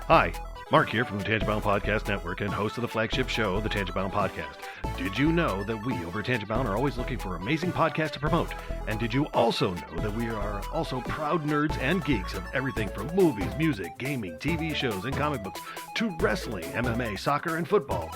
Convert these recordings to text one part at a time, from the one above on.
Hi, Mark here from the Tangibound Podcast Network and host of the flagship show, the Tangibound Podcast. Did you know that we over at Tangibound are always looking for amazing podcasts to promote? And did you also know that we are also proud nerds and geeks of everything from movies, music, gaming, TV shows, and comic books to wrestling, MMA, soccer, and football?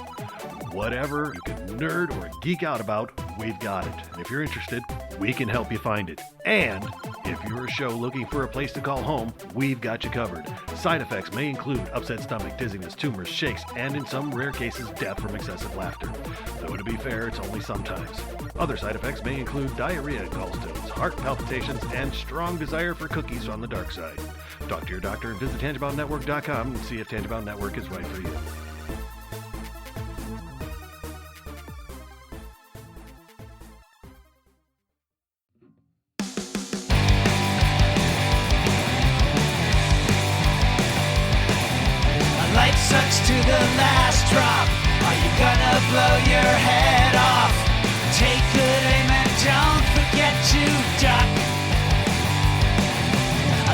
Whatever you can nerd or geek out about, we've got it. And if you're interested, we can help you find it. And if you're a show looking for a place to call home, we've got you covered. Side effects may include upset stomach, dizziness, tumors, shakes, and in some rare cases, death from excessive laughter. Though to be fair, it's only sometimes. Other side effects may include diarrhea, gallstones, heart palpitations, and strong desire for cookies on the dark side. Talk to your doctor and visit TangiboundNetwork.com and see if Tangibound Network is right for you. Life sucks to the last drop. Are you gonna blow your head off? Take good aim and don't forget to duck.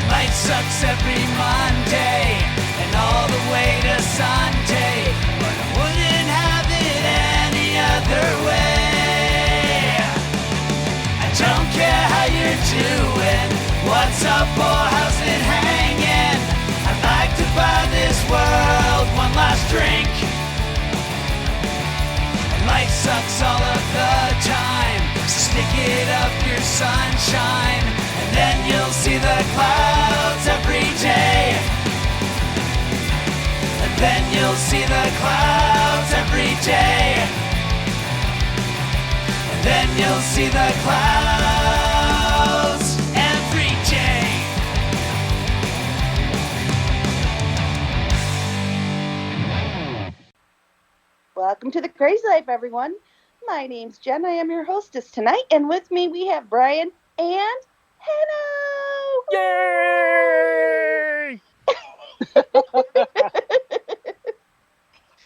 Life sucks every Monday and all the way to Sunday, but I wouldn't have it any other way. I don't care how you're doing, what's up or how's it hanging. I'd like to buy this world one last drink. Life sucks all of the time, so stick it up your sunshine, and then you'll see the clouds every day. And then you'll see the clouds every day. And then you'll see the clouds every day. Welcome to the Crazy Life, everyone. My name's Jen. I am your hostess tonight, and with me we have Brian and Hanno. Yay!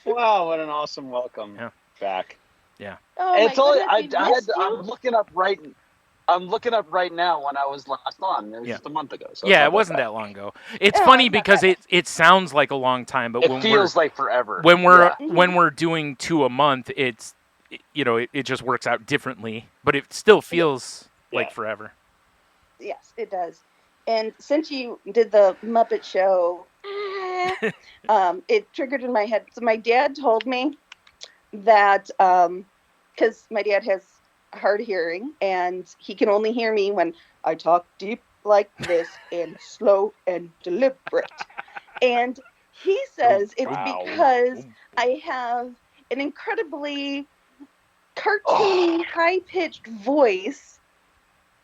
Wow, what an awesome welcome back. Yeah. Oh It's my only goodness, we missed you. I'm looking up right now when I was last on. It was just a month ago. So Yeah, it wasn't that long ago. It's Oh, funny it's not because that it sounds like a long time, but It when feels like forever. when Yeah. we're doing 2 a month, it just works out differently, but it still feels like forever. Yes, it does. And since you did the Muppet Show, it triggered in my head. So my dad told me that, because my dad has hard hearing, and he can only hear me when I talk deep like this and slow and deliberate. And he says it's because I have an incredibly cartoony, high-pitched voice.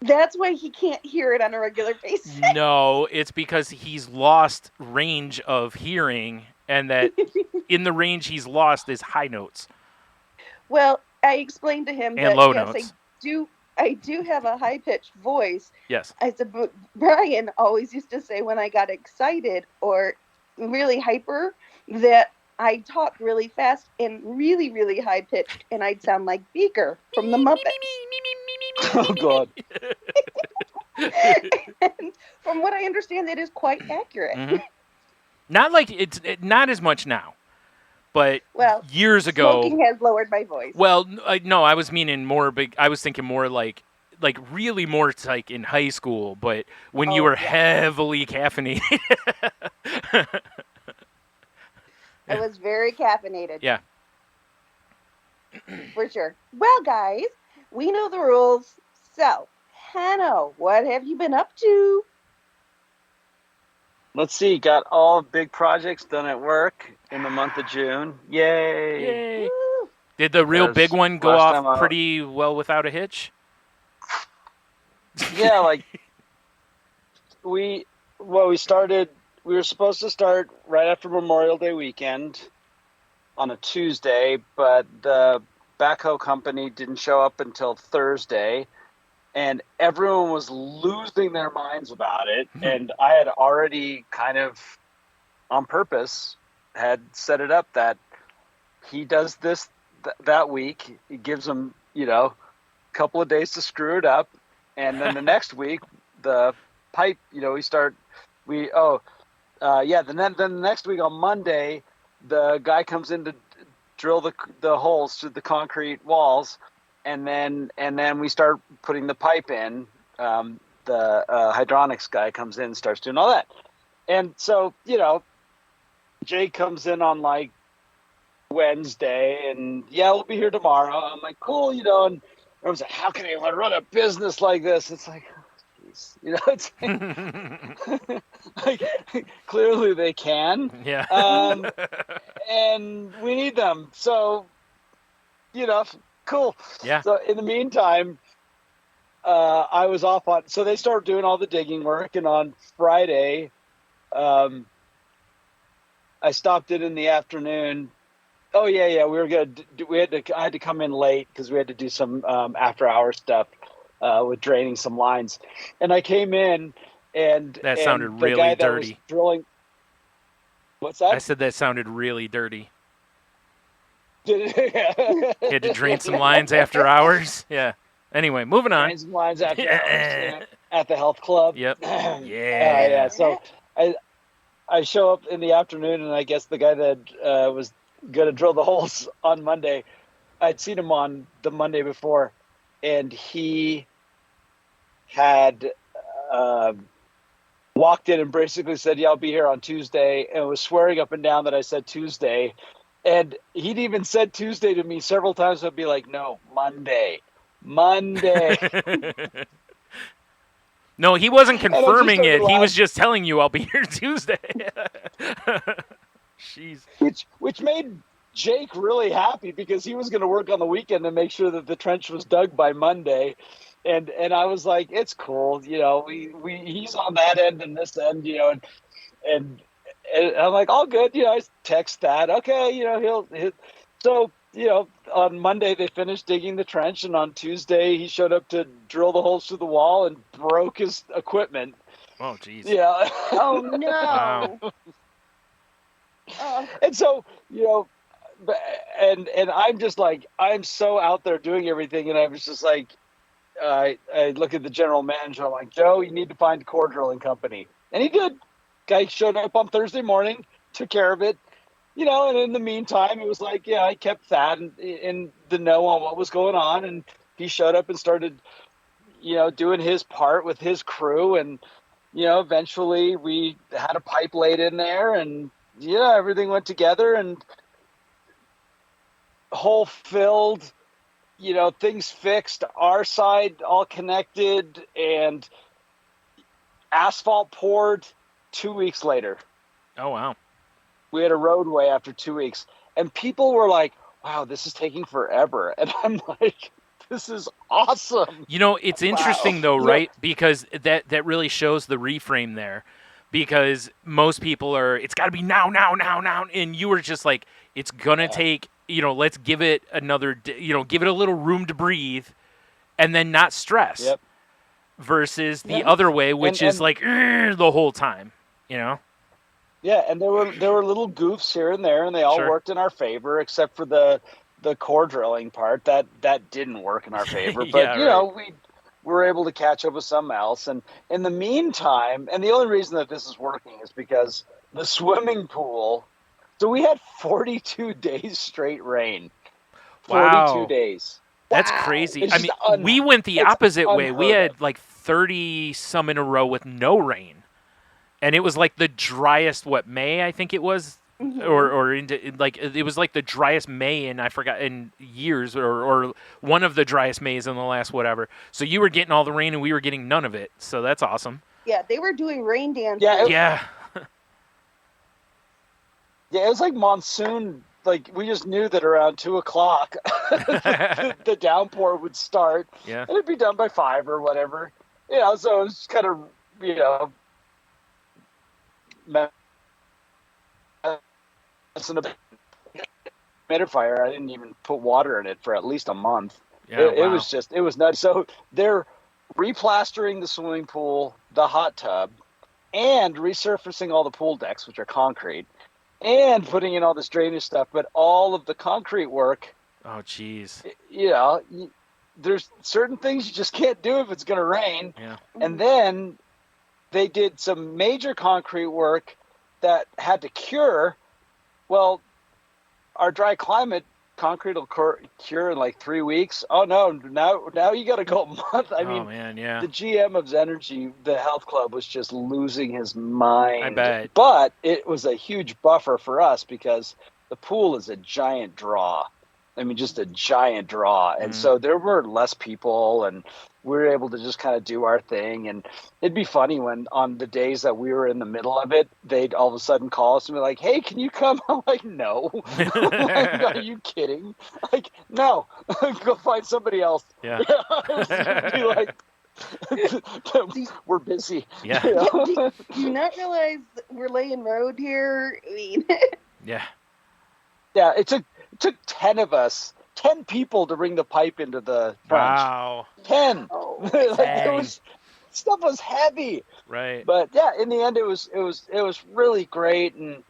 That's why he can't hear it on a regular basis. No, it's because he's lost range of hearing, and that in the range he's lost is high notes. Well, I explained to him And that low yes, notes. I do have a high-pitched voice. Yes. I said, but Brian always used to say when I got excited or really hyper that I talk really fast and really, really high-pitched, and I'd sound like Beaker from the Muppets. Oh, God. And from what I understand, that is quite accurate. Mhm. Not like not as much now, but Well, years ago. smoking has lowered my voice. Well, no, I was meaning more big. I was thinking more like really more like in high school, but when you were heavily caffeinated. I was very caffeinated. Yeah. For sure. Well, guys, we know the rules. So, Hanno, what have you been up to? Let's see. Got all big projects done at work in the month of June. Yay. Yay. Woo. Did the real Because big one go last time off I- pretty well without a hitch? Yeah, like we were supposed to start right after Memorial Day weekend on a Tuesday, but the backhoe company didn't show up until Thursday, and everyone was losing their minds about it. And I had already kind of on purpose had set it up that he does this that week. He gives them, a couple of days to screw it up. And then the next week, the pipe, then the next week on Monday, the guy comes in to drill the holes through the concrete walls, and then we start putting the pipe in. The hydronics guy comes in and starts doing all that. And so, Jay comes in on like Wednesday, and we'll be here tomorrow. I'm like, cool, and I was like, how can anyone run a business like this? It's like, it's like clearly they can. Yeah. And we need them. So, cool. Yeah. So in the meantime, I was off on. So they started doing all the digging work, and on Friday, I stopped it in the afternoon. Oh yeah. I had to come in late because we had to do some after-hour stuff with draining some lines, and I came in, and that sounded the really guy that dirty. was drilling. What's that? I said that sounded really dirty. Did it? You had to drain some lines after hours. Yeah. Anyway, moving on. Drain some lines after hours at the health club. Yep. Yeah. So I show up in the afternoon, and I guess the guy that was going to drill the holes on Monday, I'd seen him on the Monday before, and he had walked in and basically said, I'll be here on Tuesday, and was swearing up and down that I said Tuesday. And he'd even said Tuesday to me several times. I'd be like, no, Monday. No, he wasn't confirming it. He was just telling you, I'll be here Tuesday. Jeez. Which made Jake really happy, because he was going to work on the weekend and make sure that the trench was dug by Monday. And I was like, it's cool. He's on that end and this end, and I'm like, all good. I text that. Okay. He'll so, on Monday they finished digging the trench, and on Tuesday he showed up to drill the holes through the wall and broke his equipment. Oh, jeez. Yeah. Oh no. Wow. And so, and I'm just like, I'm so out there doing everything, and I was just like, I look at the general manager. I'm like, Joe, you need to find a core drilling company, and he did. Guy showed up on Thursday morning, took care of it. And in the meantime, it was like, I kept Thad in the know on what was going on, and he showed up and started, doing his part with his crew, and, eventually we had a pipe laid in there, and, everything went together, and hole filled, things fixed, our side all connected, and asphalt poured 2 weeks later. Oh, wow. We had a roadway after 2 weeks, and people were like, wow, this is taking forever. And I'm like, this is awesome. It's interesting though, right? Because that really shows the reframe there, because most people it's got to be now. And you were just like, it's going to take, let's give it another, give it a little room to breathe and then not stress. Yep. Versus the other way, which is like the whole time, Yeah, and there were little goofs here and there, and they all worked in our favor, except for the core drilling part. That didn't work in our favor. But we were able to catch up with something else. And in the meantime, and the only reason that this is working is because the swimming pool. So we had 42 days straight rain. 42 days. That's crazy. It's we went the opposite way. We had like 30 some in a row with no rain. And it was like the driest, May, I think it was, or into like it was like the driest May in years, or one of the driest Mays in the last whatever. So you were getting all the rain and we were getting none of it. So that's awesome. Yeah, they were doing rain dances. Yeah, it was like monsoon. Like, we just knew that around 2:00 the downpour would start. Yeah, and it'd be done by 5 or whatever. So it was kind of humidifier. I didn't even put water in it for at least a month. Yeah, it was nuts. So they're replastering the swimming pool, the hot tub, and resurfacing all the pool decks, which are concrete, and putting in all this drainage stuff. But all of the concrete work, oh geez, there's certain things you just can't do if it's going to rain. Yeah. And then they did some major concrete work that had to cure. Well, our dry climate concrete will cure in like 3 weeks. Oh no, now you got to go a month. I mean, man, yeah. the GM of Energy, the health club, was just losing his mind. I bet. But it was a huge buffer for us because the pool is a giant draw. I mean, just a giant draw. And so there were less people, and we were able to just kind of do our thing. And it'd be funny when on the days that we were in the middle of it, they'd all of a sudden call us and be like, hey, can you come? I'm like, no. Like, are you kidding? Like, no. Go find somebody else. Yeah. Be like, we're busy. Yeah. Do you not realize we're laying road here? I mean, Yeah. Yeah, it took 10 of us, 10 people to bring the pipe into the trench. Wow. 10. oh, Like, stuff was heavy. Right. But yeah, in the end, it was really great, and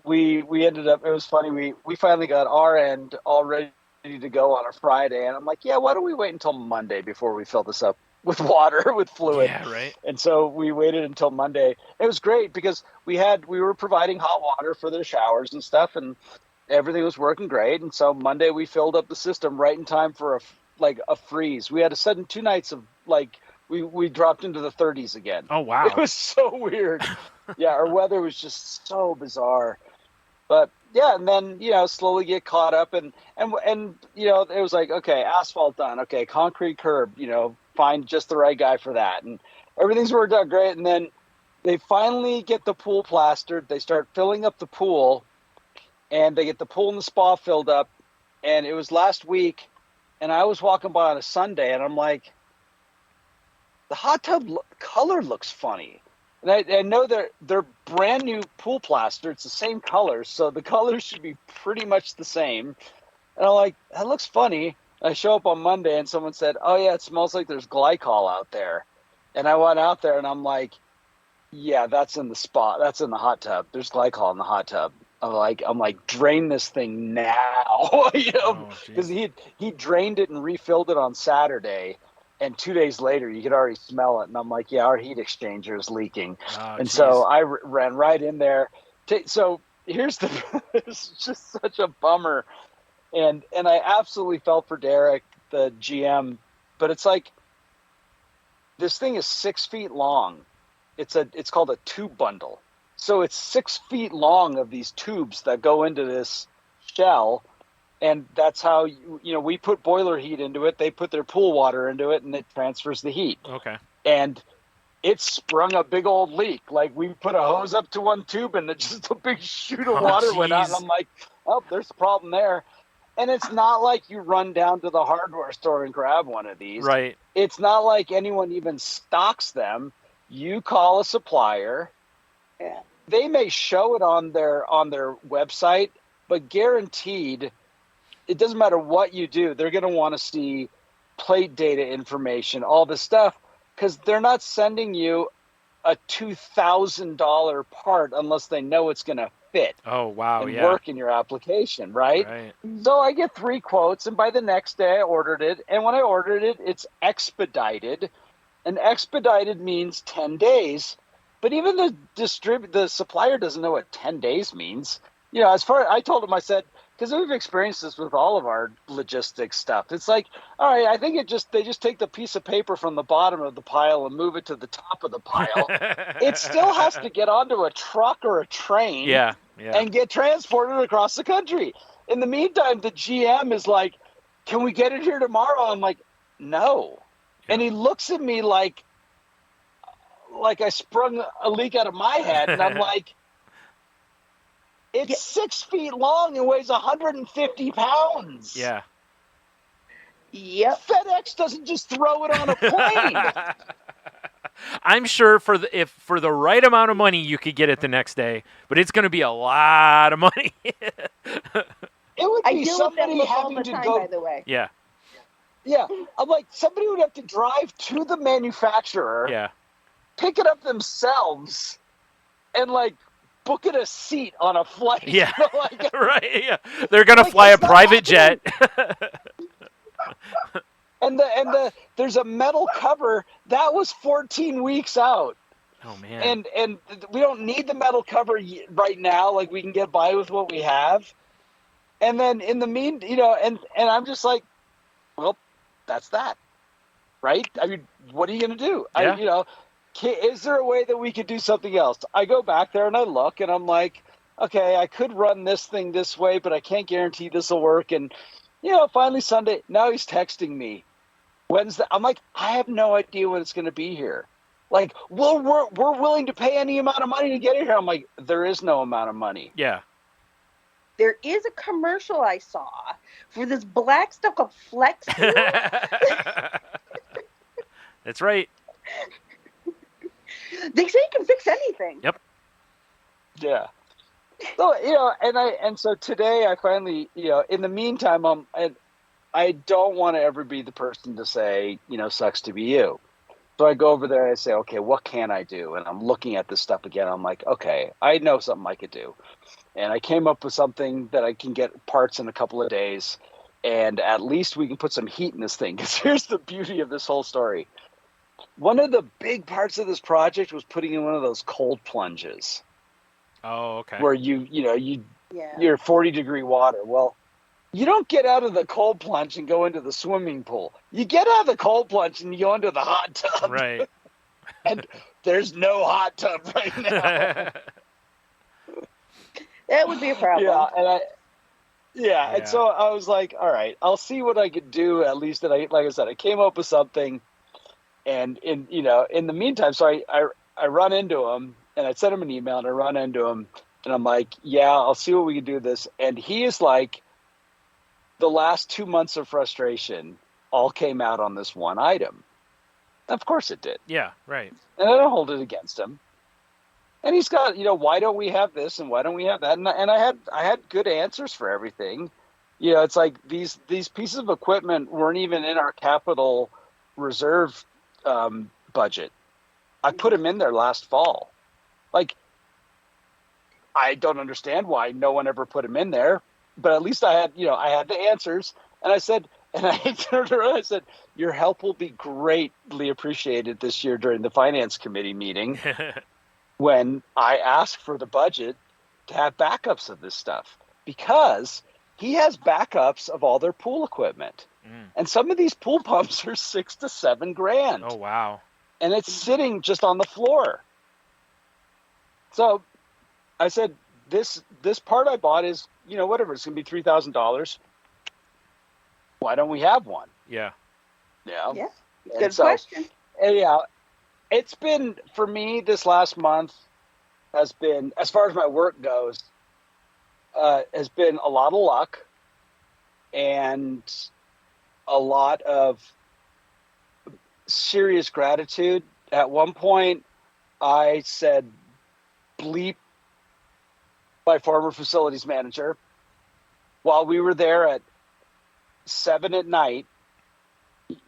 we ended up. It was funny. We finally got our end all ready to go on a Friday, and I'm like, yeah, why don't we wait until Monday before we fill this up with water, with fluid? Yeah. Right. And so we waited until Monday. It was great because we were providing hot water for their showers and stuff, and everything was working great. And so Monday we filled up the system right in time for a freeze. We had a sudden 2 nights of like. We dropped into the 30s again. Oh wow. It was so weird. Yeah, our weather was just so bizarre. But yeah, and then slowly get caught up, and it was like, okay, asphalt done, okay, concrete curb, find just the right guy for that, and everything's worked out great. And then they finally get the pool plastered. They start filling up the pool, and they get the pool and the spa filled up. And it was last week, and I was walking by on a Sunday, and I'm like, the hot tub color looks funny. And I know they're brand new pool plaster. It's the same color, so the colors should be pretty much the same. And I'm like, that looks funny. I show up on Monday, and someone said, oh yeah, it smells like there's glycol out there. And I went out there, and I'm like, yeah, that's in the spot. That's in the hot tub. There's glycol in the hot tub. I'm like, drain this thing now, because he drained it and refilled it on Saturday. And 2 days later, you could already smell it. And I'm like, yeah, our heat exchanger is leaking. Oh, and so I ran right in there. So here's it's just such a bummer. And I absolutely felt for Derek, the GM. But it's like, this thing is 6 feet long. It's called a tube bundle. So it's 6 feet long of these tubes that go into this shell. And that's how, we put boiler heat into it. They put their pool water into it, and it transfers the heat. Okay. And it sprung a big old leak. Like, we put a hose up to one tube, and just a big chute of water went out. And I'm like, oh, there's a problem there. And it's not like you run down to the hardware store and grab one of these. Right. It's not like anyone even stocks them. You call a supplier. yeah. They may show it on their website, but guaranteed, it doesn't matter what you do, they're going to want to see plate data information, all this stuff, because they're not sending you a $2,000 part unless they know it's going to fit Oh wow. and Yeah. work in your application, right? Right. So I get 3 quotes, and by the next day I ordered it. And when I ordered it, it's expedited. And expedited means 10 days. But even the supplier doesn't know what 10 days means. As far I told him, I said, because we've experienced this with all of our logistics stuff. It's like, all right, I think they just take the piece of paper from the bottom of the pile and move it to the top of the pile. It still has to get onto a truck or a train Yeah. Yeah. and get transported across the country. In the meantime, the GM is like, can we get it here tomorrow? I'm like, no. Yeah. And he looks at me like I sprung a leak out of my head. And I'm like, it's 6 feet long and weighs 150 pounds. Yeah. Yep. FedEx doesn't just throw it on a plane. I'm sure for the right amount of money you could get it the next day, but it's going to be a lot of money. It would I be deal with that somebody look all having the to time, go. by the way. Yeah. Yeah, I'm like, somebody would have to drive to the manufacturer, Yeah. pick it up themselves, and book it a seat on a flight. Yeah. Like, Right. Yeah. They're going to Like, fly a it's not private jet. and there's a metal cover that was 14 weeks out. Oh man. And we don't need the metal cover right now. Like, we can get by with what we have. And then in the and I'm just like, well, that's that, right? I mean, what are you going to do? Yeah. Is there a way that we could do something else? I go back there and I look and I'm like, okay, I could run this thing this way, but I can't guarantee this will work. And, finally Sunday, now he's texting me. Wednesday, I'm like, I have no idea when it's going to be here. Like, we're willing to pay any amount of money to get it here. I'm like, there is no amount of money. Yeah. There is a commercial I saw for this black stuff called Flex Seal. That's right. They say you can fix anything. Yep. Yeah. So, and so today I finally, in the meantime, I don't want to ever be the person to say, sucks to be you. So I go over there and I say, okay, what can I do? And I'm looking at this stuff again. I'm like, okay, I know something I could do. And I came up with something that I can get parts in a couple of days. And at least we can put some heat in this thing. Because here's the beauty of this whole story. One of the big parts of this project was putting in one of those cold plunges. Oh, okay. Where you're 40-degree water. Well, you don't get out of the cold plunge and go into the swimming pool. You get out of the cold plunge and you go into the hot tub. Right. And there's no hot tub right now. That would be a problem. Yeah, and so I was like, all right, I'll see what I could do. At least that like I said, I came up with something. And in the meantime, so I run into him and I sent him an email and I run into him and I'm like, yeah, I'll see what we can do with this. And he is like, the last 2 months of frustration all came out on this one item. Of course it did. Yeah, right. And I don't hold it against him. And he's got, why don't we have this and why don't we have that? And I had good answers for everything. It's like these pieces of equipment weren't even in our capital reserve budget. I put them in there last fall. Like, I don't understand why no one ever put them in there, but at least I had the answers. And I said, and I turned around, I said, your help will be greatly appreciated this year during the finance committee meeting when I ask for the budget to have backups of this stuff, because he has backups of all their pool equipment. And some of these pool pumps are $6,000 to $7,000. Oh, wow. And it's sitting just on the floor. So I said, this part I bought is, whatever, it's going to be $3,000. Why don't we have one? Yeah. Yeah. Good question. And it's been, for me, this last month has been, as far as my work goes, has been a lot of luck and a lot of serious gratitude. At one point, I said, bleep my former facilities manager while we were there at 7 at night,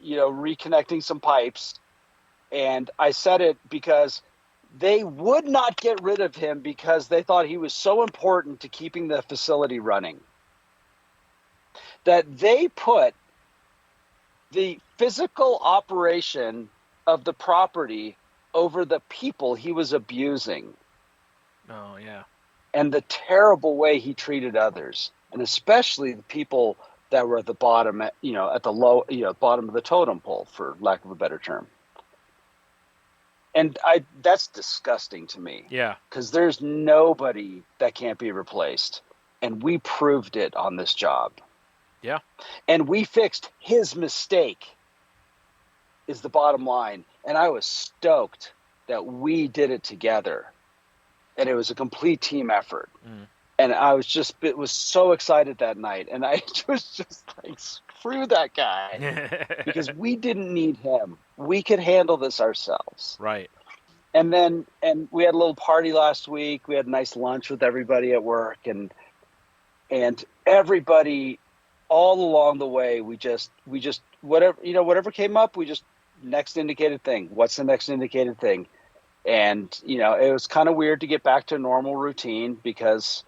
reconnecting some pipes. And I said it because they would not get rid of him because they thought he was so important to keeping the facility running that they put the physical operation of the property over the people he was abusing. Oh, yeah. And the terrible way he treated others, and especially the people that were at the bottom, at the low, bottom of the totem pole, for lack of a better term. And that's disgusting to me. Yeah. Because there's nobody that can't be replaced. And we proved it on this job. Yeah. And we fixed his mistake, is the bottom line. And I was stoked that we did it together. And it was a complete team effort. And it was so excited that night. And I was just like, screw that guy. Because we didn't need him. We could handle this ourselves. Right. And we had a little party last week. We had a nice lunch with everybody at work. And everybody, all along the way, we just whatever came up, we just next indicated thing. What's the next indicated thing? And, it was kind of weird to get back to a normal routine, because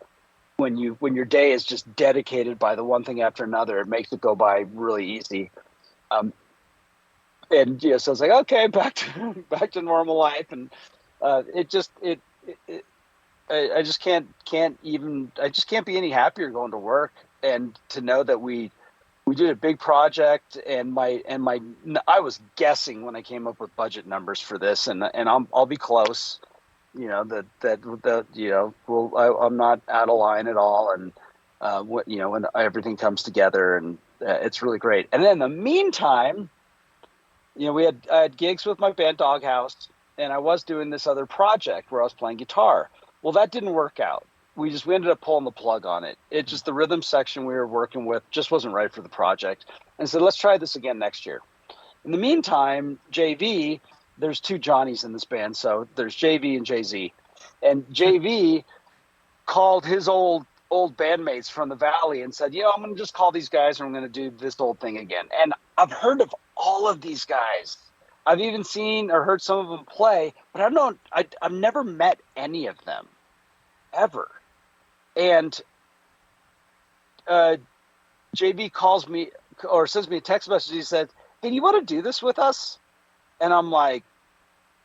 when your day is just dedicated by the one thing after another, it makes it go by really easy. So I was like, okay, back to normal life. And I just can't be any happier going to work, and to know that we did a big project, and I was guessing when I came up with budget numbers for this, and I'll be close, I'm not out of line at all, and when everything comes together, and it's really great. And then in the meantime, I had gigs with my band Doghouse, and I was doing this other project where I was playing guitar. Well, that didn't work out. We ended up pulling the plug on it. It just, the rhythm section we were working with just wasn't right for the project. And so let's try this again next year. In the meantime, JV, there's two Johnnies in this band. So there's JV and JZ. And JV called his old bandmates from the Valley and said, I'm going to just call these guys and I'm going to do this old thing again. And I've heard of all of these guys. I've even seen or heard some of them play, but I've never met any of them ever. And JB calls me or sends me a text message. He said, "Hey, do you want to do this with us?" And I'm like,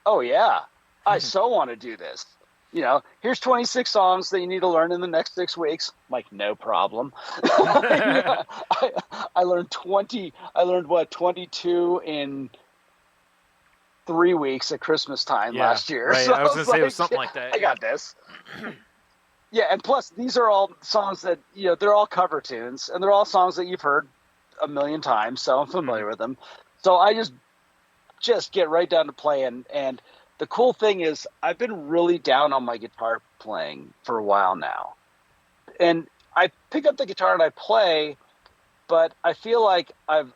"Oh yeah, I so want to do this. Here's 26 songs that you need to learn in the next 6 weeks." I'm like, no problem. I learned 22 in 3 weeks at Christmas time last year. Right. So I was going to say it was something like that. I got this. Yeah, and plus these are all songs that they're all cover tunes, and they're all songs that you've heard a million times, so I'm familiar with them. So I just get right down to playing. And the cool thing is, I've been really down on my guitar playing for a while now, and I pick up the guitar and I play, but I feel like I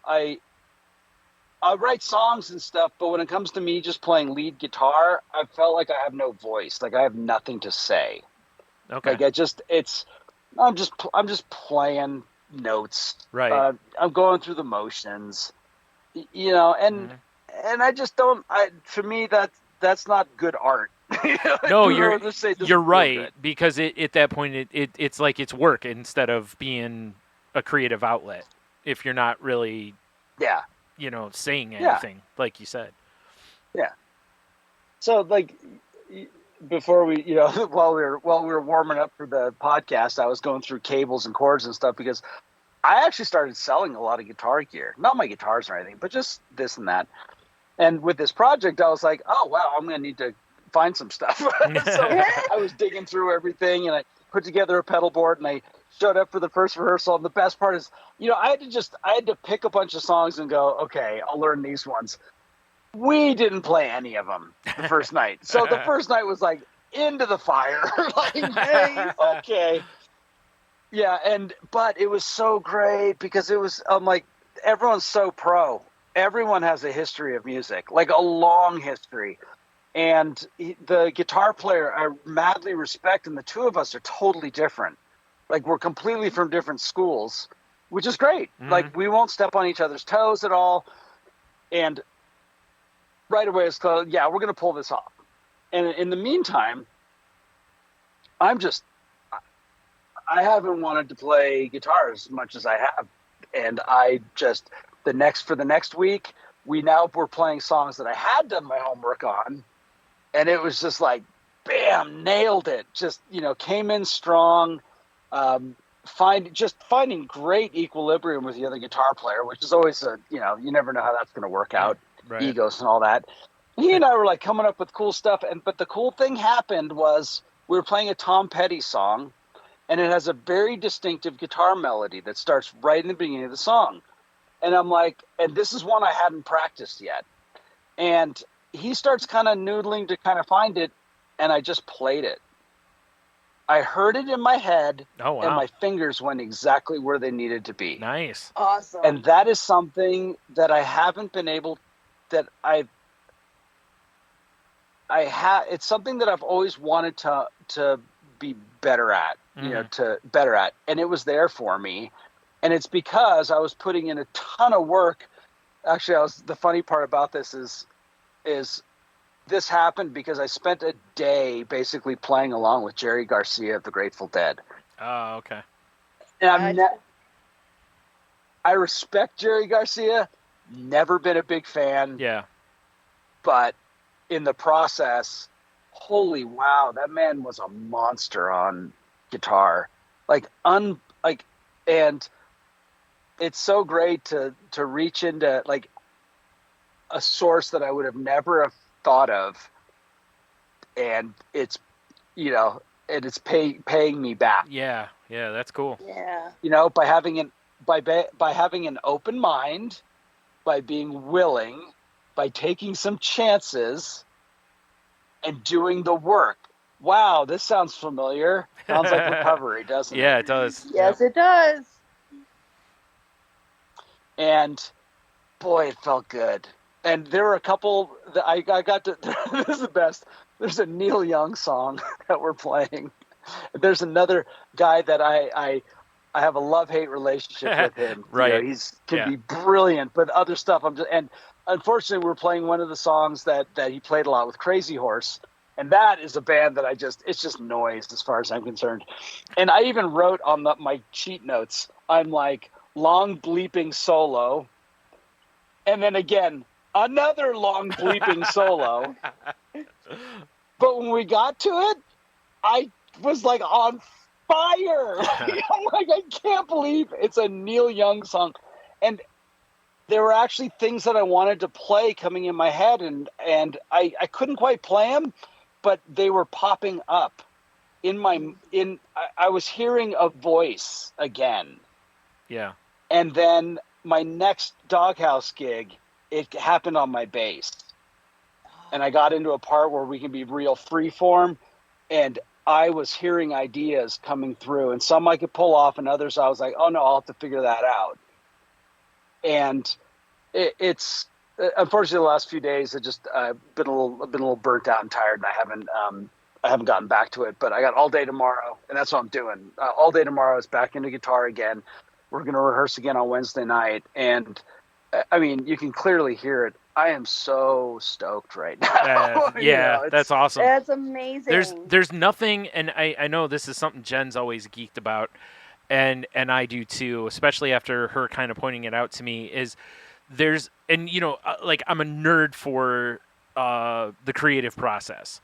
write songs and stuff, but when it comes to me just playing lead guitar, I felt like I have no voice, like I have nothing to say. Okay. Like I'm just playing notes. Right. I'm going through the motions, and I just don't. For me, that's not good art. No, you're right, because at that point it's like it's work instead of being a creative outlet. If you're not really, saying anything, like you said. Yeah. So like, before we, while we were warming up for the podcast, I was going through cables and cords and stuff, because I actually started selling a lot of guitar gear, not my guitars or anything, but just this and that. And with this project, I was like, oh wow, I'm going to need to find some stuff. So I was digging through everything, and I put together a pedal board, and I showed up for the first rehearsal. And the best part is, I had to pick a bunch of songs and go, okay, I'll learn these ones. We didn't play any of them the first night. So the first night was like into the fire. Like, hey, okay. Yeah, but it was so great because I'm like, everyone's so pro. Everyone has a history of music, like a long history. And the guitar player I madly respect, and the two of us are totally different. Like, we're completely from different schools, which is great. Mm-hmm. Like, we won't step on each other's toes at all. And right away it's called, we're going to pull this off. And in the meantime, I haven't wanted to play guitar as much as I have. And for the next week, we're playing songs that I had done my homework on. And it was just like, bam, nailed it. Just, came in strong. Finding great equilibrium with the other guitar player, which is always you never know how that's going to work out. Right. Egos and all that. He and I were like coming up with cool stuff. But the cool thing happened was we were playing a Tom Petty song, and it has a very distinctive guitar melody that starts right in the beginning of the song. And I'm like, and this is one I hadn't practiced yet. And he starts kind of noodling to kind of find it, and I just played it. I heard it in my head, and my fingers went exactly where they needed to be. Nice. Awesome. And that is something that I haven't been able, it's something that I've always wanted to be better at, and it was there for me. And it's because I was putting in a ton of work. Actually, the funny part about this is this happened because I spent a day basically playing along with Jerry Garcia of the Grateful Dead. Oh, okay. And I respect Jerry Garcia. Never been a big fan. Yeah. But in the process, holy wow, that man was a monster on guitar. And it's so great to reach into like a source that I would have never have thought of, and it's and it's paying me back. Yeah, that's cool. Yeah. By having an open mind, by being willing, by taking some chances, and doing the work. Wow, this sounds familiar. Sounds like recovery, doesn't it? Yeah, it does. Yes, it does. And boy, it felt good. And there were a couple that I got to. This is the best. There's a Neil Young song that we're playing. There's another guy that I have a love-hate relationship with him. Right. He's can be brilliant, but other stuff and unfortunately we're playing one of the songs that he played a lot with Crazy Horse. And that is a band that it's just noise as far as I'm concerned. And I even wrote on my cheat notes, I'm like, long bleeping solo. And then again, another long bleeping solo. But when we got to it, I was like on fire. I'm like, I can't believe it's a Neil Young song. And there were actually things that I wanted to play coming in my head, and I couldn't quite play them, but they were popping up I was hearing a voice again. Yeah. And then my next Doghouse gig, it happened on my bass. And I got into a part where we can be real freeform, and I was hearing ideas coming through, and some I could pull off, and others I was like, oh no, I'll have to figure that out. And it's unfortunately the last few days I just been a little burnt out and tired, and I haven't gotten back to it. But I got all day tomorrow, and that's what I'm doing. All day tomorrow is back into guitar again. We're going to rehearse again on Wednesday night, and I mean, you can clearly hear it. I am so stoked right now. That's awesome. That's amazing. There's nothing, and I know this is something Jen's always geeked about, and I do too, especially after her kind of pointing it out to me, is like I'm a nerd for the creative process.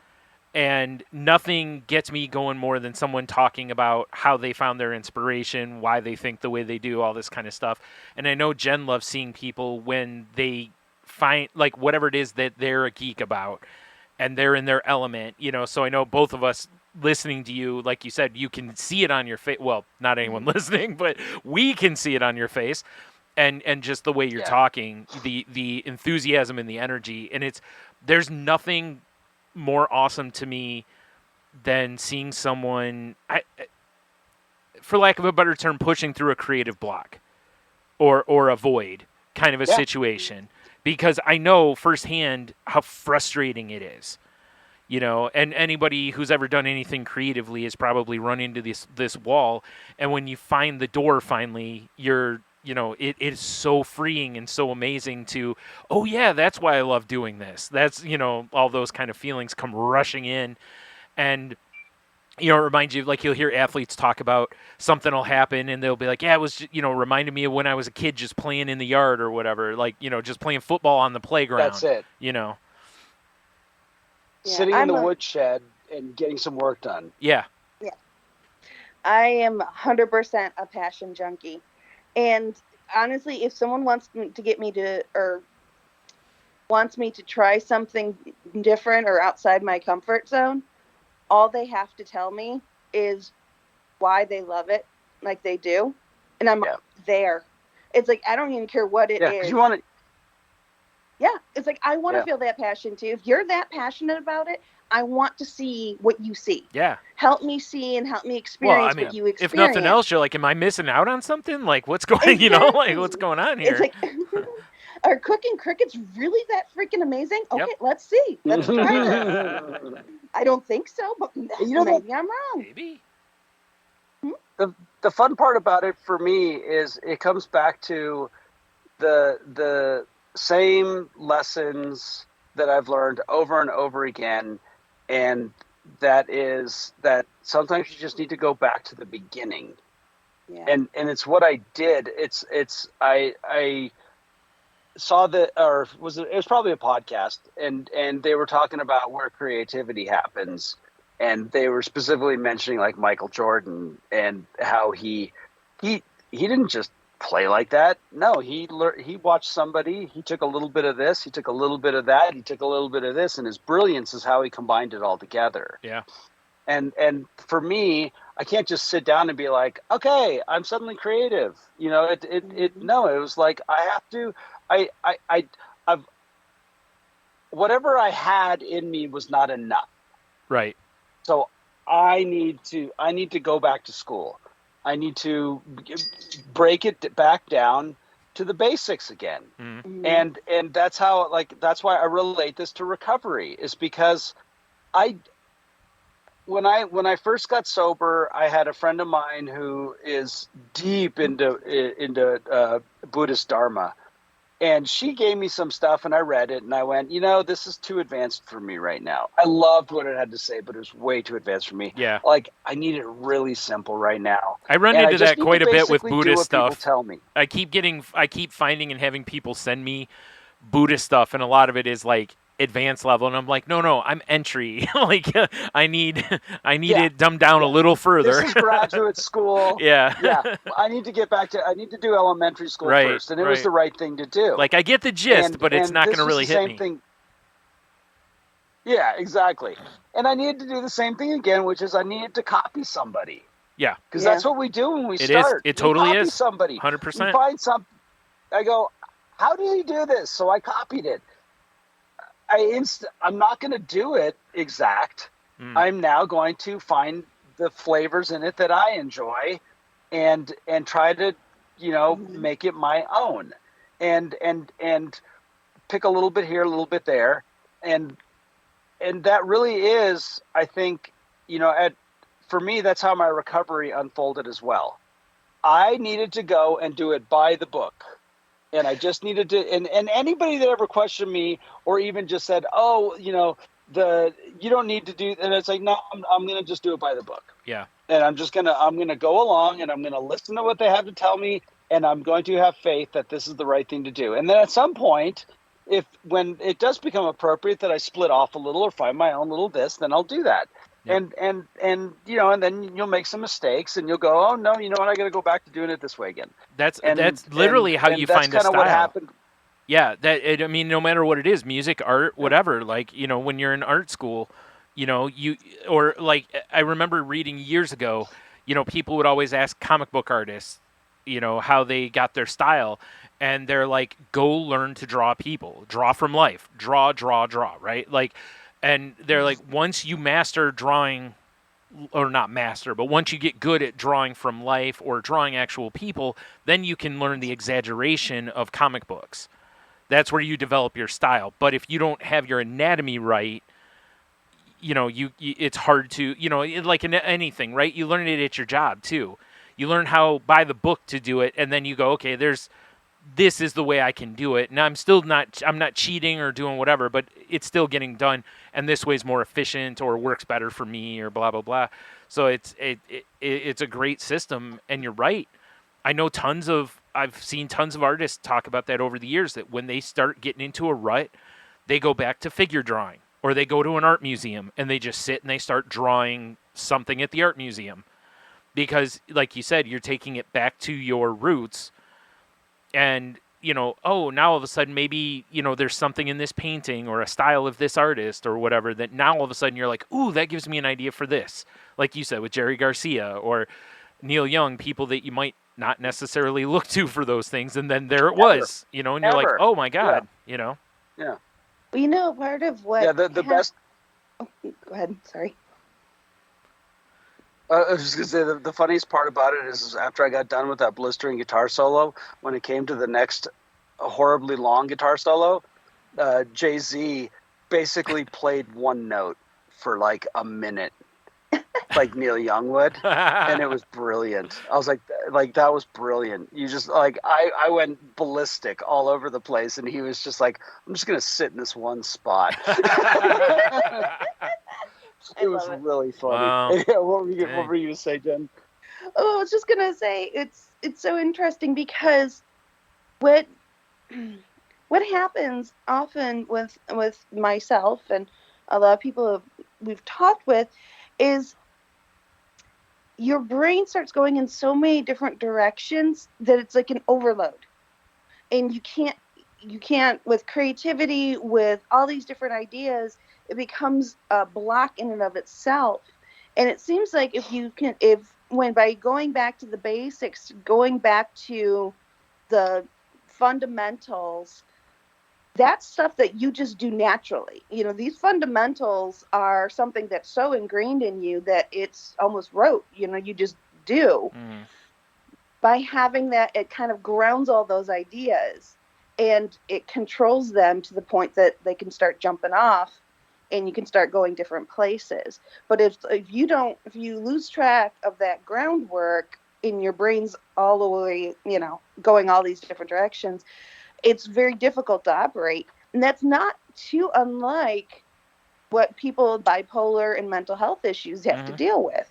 And nothing gets me going more than someone talking about how they found their inspiration, why they think the way they do, all this kind of stuff. And I know Jen loves seeing people when they find, like, whatever it is that they're a geek about and they're in their element, So I know both of us listening to you, like you said, you can see it on your face. Well, not anyone listening, but we can see it on your face. And just the way you're talking, the enthusiasm and the energy. And there's nothing more awesome to me than seeing someone, for lack of a better term, pushing through a creative block or a void kind of a situation, because I know firsthand how frustrating it is, and anybody who's ever done anything creatively has probably run into this wall. And when you find the door finally, it is so freeing and so amazing to, oh yeah, that's why I love doing this. That's, all those kind of feelings come rushing in. And, it reminds you, like, you'll hear athletes talk about something will happen and they'll be like, yeah, it was, reminded me of when I was a kid just playing in the yard or whatever, like, just playing football on the playground. That's it. Sitting in the woodshed and getting some work done. Yeah. Yeah. I am 100% a passion junkie. And honestly, if someone wants to get me to, or wants me to try something different or outside my comfort zone, all they have to tell me is why they love it, like they do, and I'm there. It's like, I don't even care what it is. You want to. Yeah, it's like, I want to feel that passion too. If you're that passionate about it, I want to see what you see. Yeah. Help me see and help me experience what you experience. If nothing else, you're like, am I missing out on something? Like, what's going, like, what's going on here? It's like, are cooking crickets really that freaking amazing? Okay, let's see. Let's try it. I don't think so, but maybe I'm wrong. Maybe. The fun part about it for me is it comes back to the same lessons that I've learned over and over again. And that is that sometimes you just need to go back to the beginning. Yeah. And it's what I did. saw that, or it was probably a podcast, and they were talking about where creativity happens, and they were specifically mentioning like Michael Jordan and how he didn't just play like that. No, he watched somebody, he took a little bit of this, he took a little bit of that, he took a little bit of this, and his brilliance is how he combined it all together. Yeah. And for me, I can't just sit down and be like, okay, I'm suddenly creative. You know, no, it was like I have to. I've whatever I had in me was not enough. Right. So I need to go back to school. I need to break it back down to the basics again. Mm-hmm. And that's how, like, that's why I relate this to recovery, is because when I first got sober, I had a friend of mine who is deep into Buddhist Dharma, and she gave me some stuff, and I read it, and I went, this is too advanced for me right now. I loved what it had to say, but it was way too advanced for me. Yeah. Like, I need it really simple right now. I run into that quite a bit with Buddhist stuff. Tell me. I keep finding and having people send me Buddhist stuff, and a lot of it is like advanced level, and I'm like, no, I'm entry. Like, I need it dumbed down a little further. This is graduate school. Yeah. I need to do elementary school first, and it was the right thing to do. Like, I get the gist, but it's not going to really hit me. Thing. Yeah, exactly. And I needed to do the same thing again, which is I needed to copy somebody. Yeah. Because that's what we do when we it start. It totally copy is. Somebody. 100%. We find something. I go, how did he do this? So I copied it. I'm not going to do it exact. I'm now going to find the flavors in it that I enjoy, and try to, make it my own, and pick a little bit here, a little bit there, and that really is, I think, for me, that's how my recovery unfolded as well. I needed to go and do it by the book. And I just needed to, and anybody that ever questioned me or even just said, oh, you don't need to do, and it's like, no, I'm going to just do it by the book. Yeah. And I'm going to go along, and I'm going to listen to what they have to tell me, and I'm going to have faith that this is the right thing to do. And then at some point, when it does become appropriate that I split off a little or find my own little this, then I'll do that. Yep. And then you'll make some mistakes, and you'll go, oh no, you know what? I got to go back to doing it this way again. That's literally how you find the style. What happened. Yeah, no matter what it is, music, art, whatever. Like, when you're in art school, I remember reading years ago, people would always ask comic book artists, how they got their style, and they're like, go learn to draw people, draw from life, draw, right? Like. And they're like, once you master drawing, or not master, but once you get good at drawing from life or drawing actual people, then you can learn the exaggeration of comic books. That's where you develop your style. But if you don't have your anatomy right, it's hard to, like in anything, right? You learn it at your job too. You learn how by the book to do it, and then you go, okay, this is the way I can do it. Now I'm not cheating or doing whatever, but it's still getting done. And this way is more efficient or works better for me or blah, blah, blah. So it's a great system. And you're right. I've seen tons of artists talk about that over the years, that when they start getting into a rut, they go back to figure drawing, or they go to an art museum and they just sit and they start drawing something at the art museum. Because like you said, you're taking it back to your roots. And, now all of a sudden maybe, there's something in this painting or a style of this artist or whatever that now all of a sudden you're like, ooh, that gives me an idea for this. Like you said, with Jerry Garcia or Neil Young, people that you might not necessarily look to for those things. And then there it was, and you're like, oh my God, Yeah. Well, part of what... Yeah, the best... Oh, go ahead, sorry. I was just going to say, the funniest part about it is after I got done with that blistering guitar solo, when it came to the next horribly long guitar solo, Jay-Z basically played one note for like a minute, like Neil Young would, and it was brilliant. I was like, that was brilliant. You just, like, I went ballistic all over the place, and he was just like, I'm just going to sit in this one spot. It was really funny. Wow. Yeah, what were you going to say, Jen? Oh, I was just gonna say it's so interesting because what what happens often with myself and a lot of people we've talked with is your brain starts going in so many different directions that it's like an overload, and you can't with creativity, with all these different ideas, it becomes a block in and of itself. And it seems like if when by going back to the basics, going back to the fundamentals, that's stuff that you just do naturally. These fundamentals are something that's so ingrained in you that it's almost rote. You just do. By having that, it kind of grounds all those ideas, and it controls them to the point that they can start jumping off, and you can start going different places. But if you lose track of that groundwork in your brain's all the way, going all these different directions, it's very difficult to operate. And that's not too unlike what people with bipolar and mental health issues have to deal with,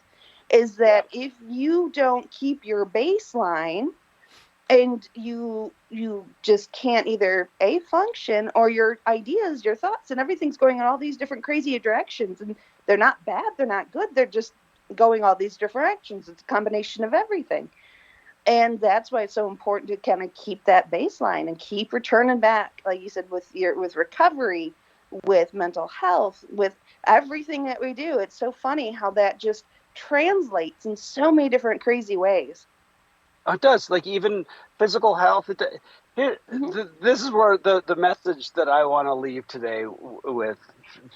is that if you don't keep your baseline, and you just can't either function, or your ideas, your thoughts, and everything's going in all these different crazy directions, and they're not bad, they're not good, they're just going all these different directions. It's a combination of everything. And that's why it's so important to kind of keep that baseline and keep returning back, like you said, with recovery, with mental health, with everything that we do. It's so funny how that just translates in so many different crazy ways. Oh, it does. Like even physical health. This is where the message that I want to leave today with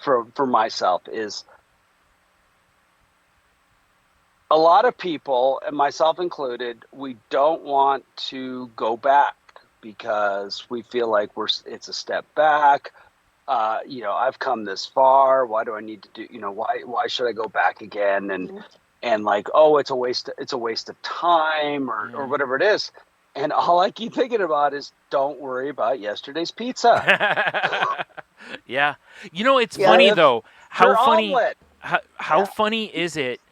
for myself is, a lot of people, and myself included, we don't want to go back because we feel like it's a step back. I've come this far. Why do I need to do? Why should I go back again? And like, oh, it's a waste of time or whatever it is. And all I keep thinking about is, don't worry about yesterday's pizza. Yeah. It's funny though. How funny is it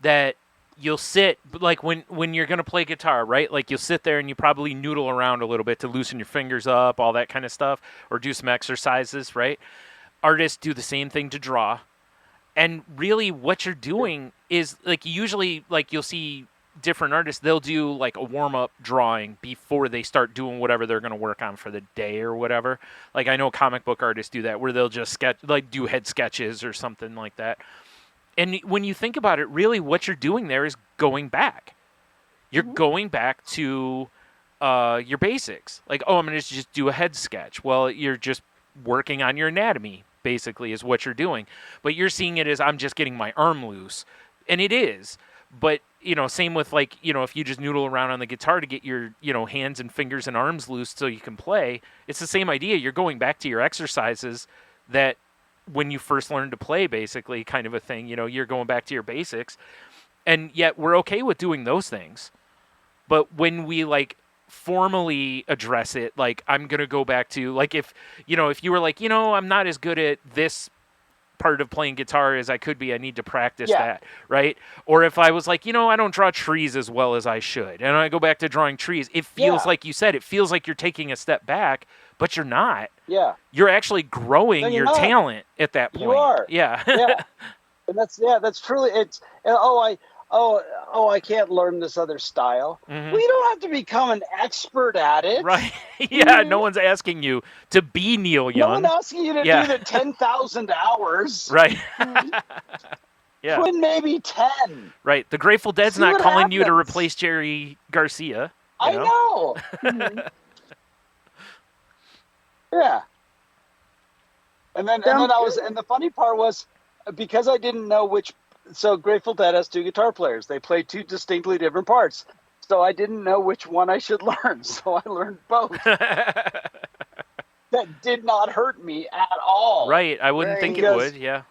that you'll sit, like when you're going to play guitar, right? Like you'll sit there and you probably noodle around a little bit to loosen your fingers up, all that kind of stuff, or do some exercises, right? Artists do the same thing to draw. And really what you're doing is, like, usually, like, you'll see different artists, they'll do like a warm-up drawing before they start doing whatever they're going to work on for the day or whatever. Like I know comic book artists do that, where they'll just do head sketches or something like that. And when you think about it, really what you're doing there is going back. You're going back to your basics. Like, oh, I'm going to just do a head sketch. Well, you're just working on your anatomy, basically, is what you're doing. But you're seeing it as, I'm just getting my arm loose. And it is. But, same with, like, if you just noodle around on the guitar to get your, hands and fingers and arms loose so you can play, it's the same idea. You're going back to your exercises that when you first learned to play, basically, kind of a thing. You're going back to your basics. And yet we're okay with doing those things. But when we, like, formally address it, like, I'm going to go back to, like, if you were like, I'm not as good at this part of playing guitar as I could be, I need to practice that, right? Or if I was like, I don't draw trees as well as I should, and I go back to drawing trees, it feels like you said, it feels like you're taking a step back, but you're not. Yeah. You're actually growing your talent at that point. You are. Yeah. Yeah. And that's truly, it's, I can't learn this other style. Mm-hmm. Well, you don't have to become an expert at it. Right. Yeah, no one's asking you to be Neil Young. No one's asking you to do the 10,000 hours. Right. Yeah. Put maybe 10. Right. The Grateful Dead's See not calling happens. you to replace Jerry Garcia. I know. Yeah. And then the funny part was, because I didn't know so Grateful Dead has two guitar players. They play two distinctly different parts. So I didn't know which one I should learn. So I learned both. That did not hurt me at all. Right. I wouldn't think it would. Yeah.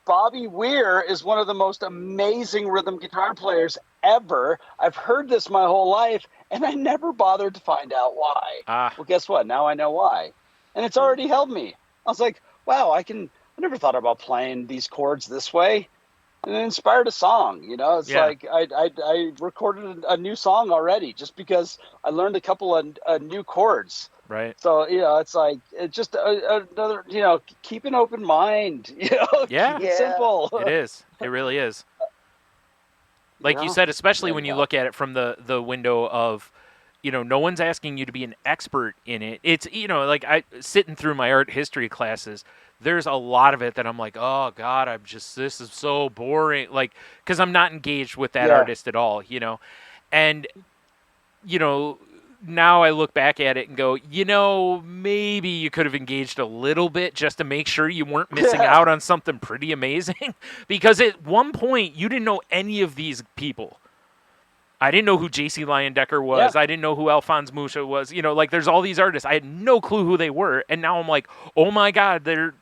Bobby Weir is one of the most amazing rhythm guitar players ever. I've heard this my whole life, and I never bothered to find out why. Well, guess what? Now I know why. And it's already held me. I was like, wow, I never thought about playing these chords this way. And it inspired a song, It's like I recorded a new song already just because I learned a couple of new chords. Right. So, it's like, it's just another, keep an open mind, Yeah. keep it Yeah. simple. It is. It really is. Like you Yeah. said, especially when And, you look at it from the window of, no one's asking you to be an expert in it. It's, like I sitting through my art history classes, there's a lot of it that I'm like, oh God, this is so boring. Like, because I'm not engaged with that yeah. artist at all, and, you know, now I look back at it and go, maybe you could have engaged a little bit just to make sure you weren't missing out on something pretty amazing. Because at one point, you didn't know any of these people. I didn't know who J.C. Leyendecker was. Yeah. I didn't know who Alphonse Musha was. Like there's all these artists. I had no clue who they were. And now I'm like, oh my God, they're,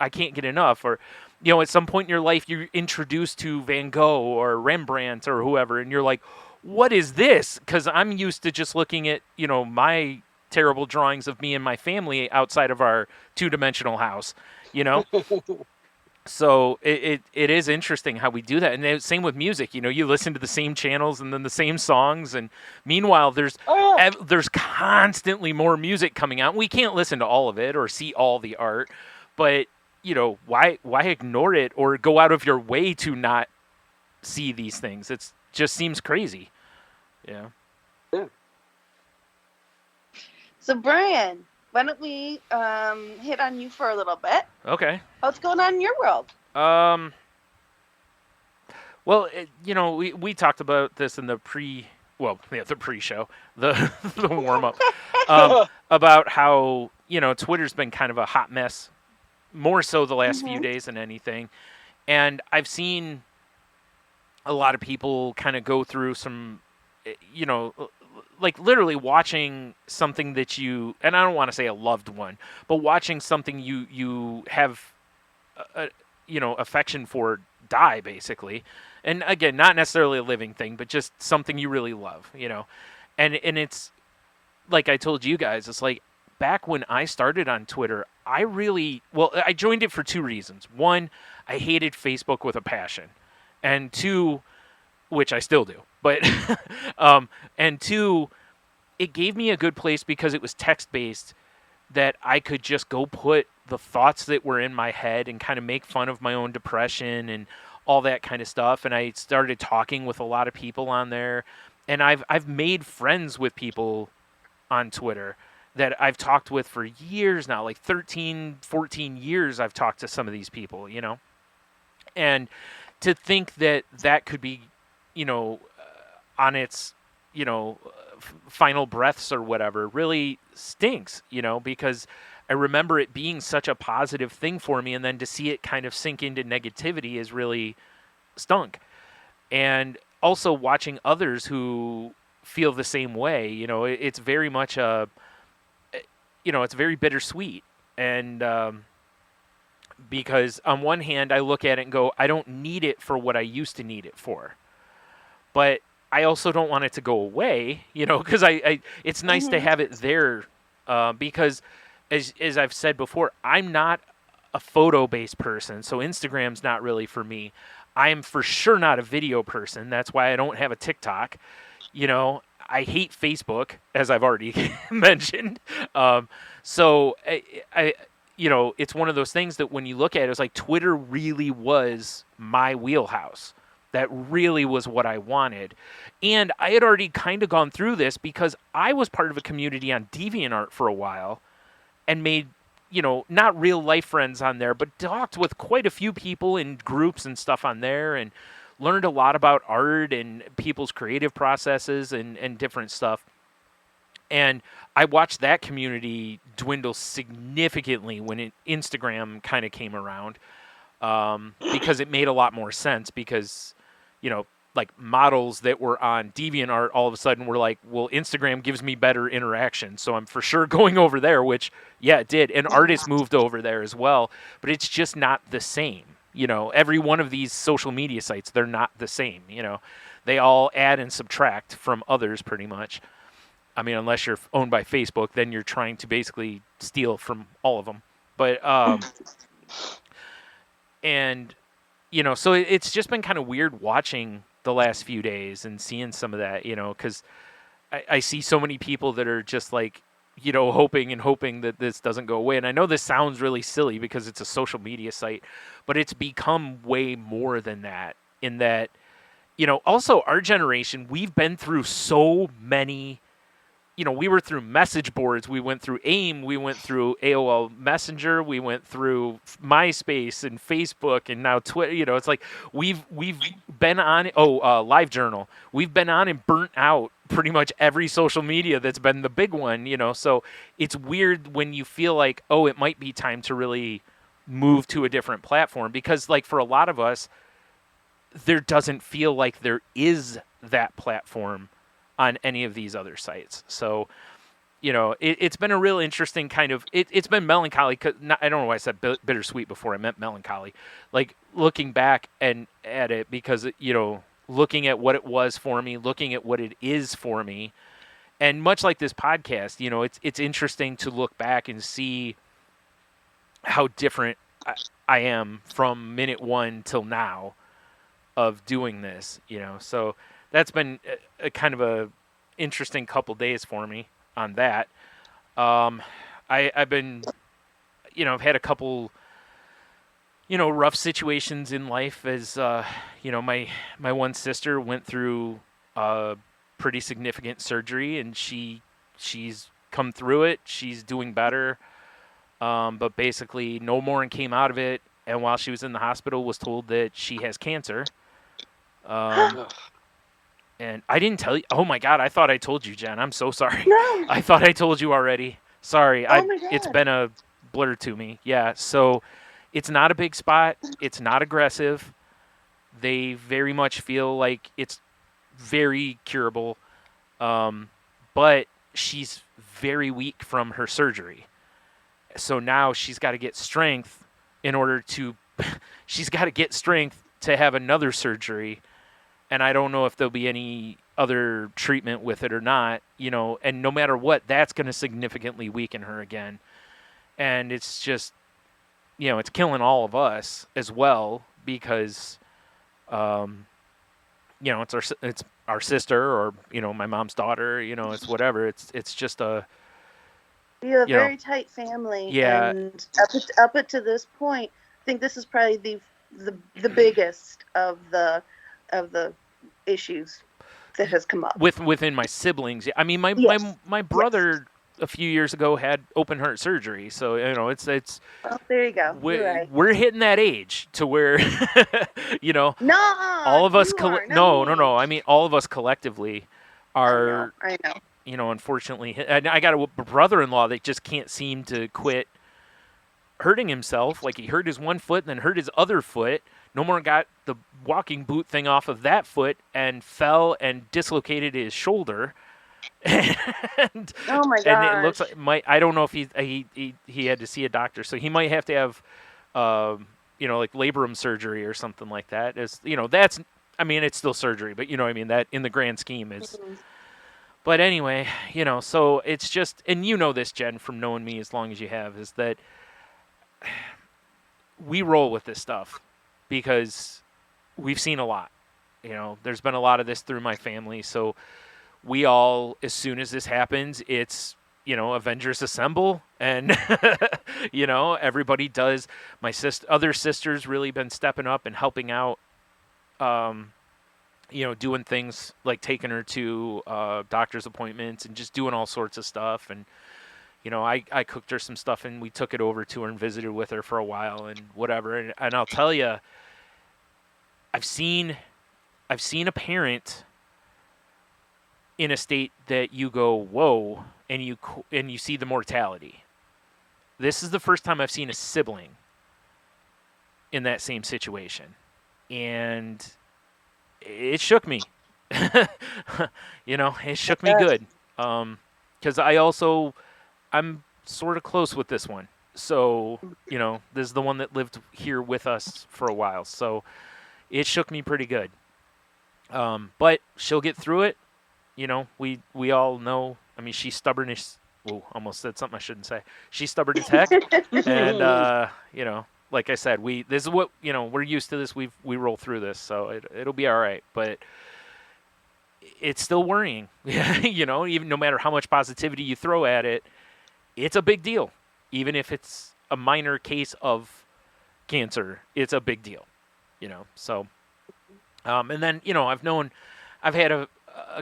I can't get enough. Or, at some point in your life, you're introduced to Van Gogh or Rembrandt or whoever. And you're like, what is this? Because I'm used to just looking at, my terrible drawings of me and my family outside of our 2-dimensional house, So it is interesting how we do that. And then same with music. You listen to the same channels and then the same songs. And meanwhile, there's constantly more music coming out. We can't listen to all of it or see all the art. But, why ignore it or go out of your way to not see these things? It just seems crazy. Yeah. So, Brian, why don't we hit on you for a little bit? Okay. What's going on in your world? Well, we talked about this in the pre-show, the warm-up, about how, Twitter's been kind of a hot mess, more so the last few days than anything. And I've seen a lot of people kind of go through some, like literally watching something that and I don't want to say a loved one, but watching something you have, affection for die, basically. And again, not necessarily a living thing, but just something you really love, And it's like I told you guys, it's like back when I started on Twitter, I joined it for 2 reasons. One, I hated Facebook with a passion. And 2, which I still do, but and 2, it gave me a good place because it was text-based that I could just go put the thoughts that were in my head and kind of make fun of my own depression and all that kind of stuff. And I started talking with a lot of people on there, and I've made friends with people on Twitter that I've talked with for years now, like 13, 14 years I've talked to some of these people, And to think that could be, on its, final breaths or whatever really stinks, because I remember it being such a positive thing for me, and then to see it kind of sink into negativity is really stunk. And also watching others who feel the same way, it's very much it's very bittersweet. And because on one hand, I look at it and go, I don't need it for what I used to need it for. But I also don't want it to go away, because it's nice to have it there, because as I've said before, I'm not a photo-based person, so Instagram's not really for me. I am for sure not a video person. That's why I don't have a TikTok. I hate Facebook, as I've already mentioned. So I it's one of those things that when you look at it, it's like Twitter really was my wheelhouse. That really was what I wanted. And I had already kind of gone through this because I was part of a community on DeviantArt for a while and made, not real life friends on there, but talked with quite a few people in groups and stuff on there and learned a lot about art and people's creative processes and different stuff. And I watched that community dwindle significantly when Instagram kind of came around, because it made a lot more sense because, like models that were on DeviantArt all of a sudden were like, well, Instagram gives me better interaction, so I'm for sure going over there, which, yeah, it did. And artists moved over there as well, but it's just not the same. Every one of these social media sites, they're not the same. They all add and subtract from others pretty much. I mean, unless you're owned by Facebook, then you're trying to basically steal from all of them. But, and, so it's just been kind of weird watching the last few days and seeing some of that, because I see so many people that are just like, hoping and hoping that this doesn't go away. And I know this sounds really silly because it's a social media site, but it's become way more than that. In that, also our generation, we've been through so many. We were through message boards, we went through AIM, we went through AOL Messenger, we went through MySpace and Facebook, and now Twitter. It's like we've been on LiveJournal. We've been on and burnt out pretty much every social media that's been the big one. So it's weird when you feel like, oh, it might be time to really move to a different platform, because like for a lot of us, there doesn't feel like there is that platform on any of these other sites. So, it's been a real interesting kind of, it's been melancholy. I don't know why I said bittersweet before. I meant melancholy. Like looking back and at it, because, looking at what it was for me, looking at what it is for me. And much like this podcast, it's interesting to look back and see how different I am from minute one till now of doing this, so that's been a kind of a interesting couple days for me on that. I've been, I've had a couple, rough situations in life as, my one sister went through a pretty significant surgery, and she's come through it. She's doing better. But basically no more came out of it. And while she was in the hospital, was told that she has cancer. And I didn't tell you. Oh my God! I thought I told you, Jen. I'm so sorry. No. I thought I told you already. Sorry. Oh my God. It's been a blur to me. Yeah. So it's not a big spot. It's not aggressive. They very much feel like it's very curable. But she's very weak from her surgery. So now she's got to get strength in order to. She's got to get strength to have another surgery. And I don't know if there'll be any other treatment with it or not, and no matter what, that's going to significantly weaken her again. And it's just, it's killing all of us as well, because, it's our sister, or, my mom's daughter, it's whatever. It's just a, You have a very tight family. Yeah. And up to this point, I think this is probably the biggest of the issues that has come up within my siblings. I mean, my brother a few years ago had open heart surgery, so it's. Oh, there you go. We're hitting that age to where, No, all of us. No. I mean, all of us collectively are. I know. Unfortunately, and I got a brother-in-law that just can't seem to quit hurting himself. Like he hurt his one foot and then hurt his other foot. No more got the walking boot thing off of that foot and fell and dislocated his shoulder. And, oh my god! And it looks like I don't know if he had to see a doctor, so he might have to have, like labrum surgery or something like that. That's, I mean, it's still surgery, but that in the grand scheme is. Mm-hmm. But anyway, so it's just, and this, Jen, from knowing me as long as you have, is that we roll with this stuff. Because we've seen a lot. There's been a lot of this through my family. So we all, as soon as this happens, it's, Avengers Assemble. And, everybody does. My other sisters really been stepping up and helping out, doing things like taking her to doctor's appointments and just doing all sorts of stuff. And, I cooked her some stuff and we took it over to her and visited with her for a while and whatever. And I'll tell you, I've seen a parent in a state that you go, whoa, and you see the mortality. This is the first time I've seen a sibling in that same situation. And it shook me. It shook me good. Because I'm sort of close with this one. So, this is the one that lived here with us for a while. So it shook me pretty good. But she'll get through it. We all know. I mean, she's stubborn as... Whoa, almost said something I shouldn't say. She's stubborn as heck. And, like I said, this is what, we're used to this. We roll through this. So it'll be all right. But it's still worrying. Even no matter how much positivity you throw at it, it's a big deal. Even if it's a minor case of cancer, it's a big deal, So, and then, I've had a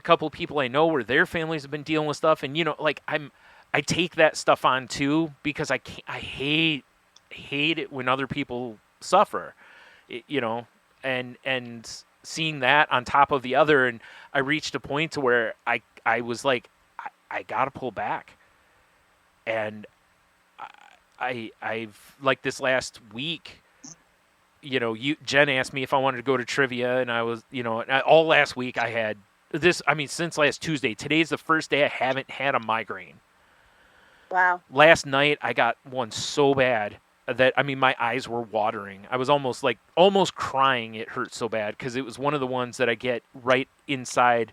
couple people I know where their families have been dealing with stuff, and, like I take that stuff on too, because I hate it when other people suffer, and seeing that on top of the other, and I reached a point to where I was like, I gotta pull back. And I've like this last week, Jen asked me if I wanted to go to trivia, and I was, all last week I had this. I mean, since last Tuesday, today's the first day I haven't had a migraine. Wow. Last night I got one so bad that, I mean, my eyes were watering. I was almost crying. It hurt so bad because it was one of the ones that I get right inside,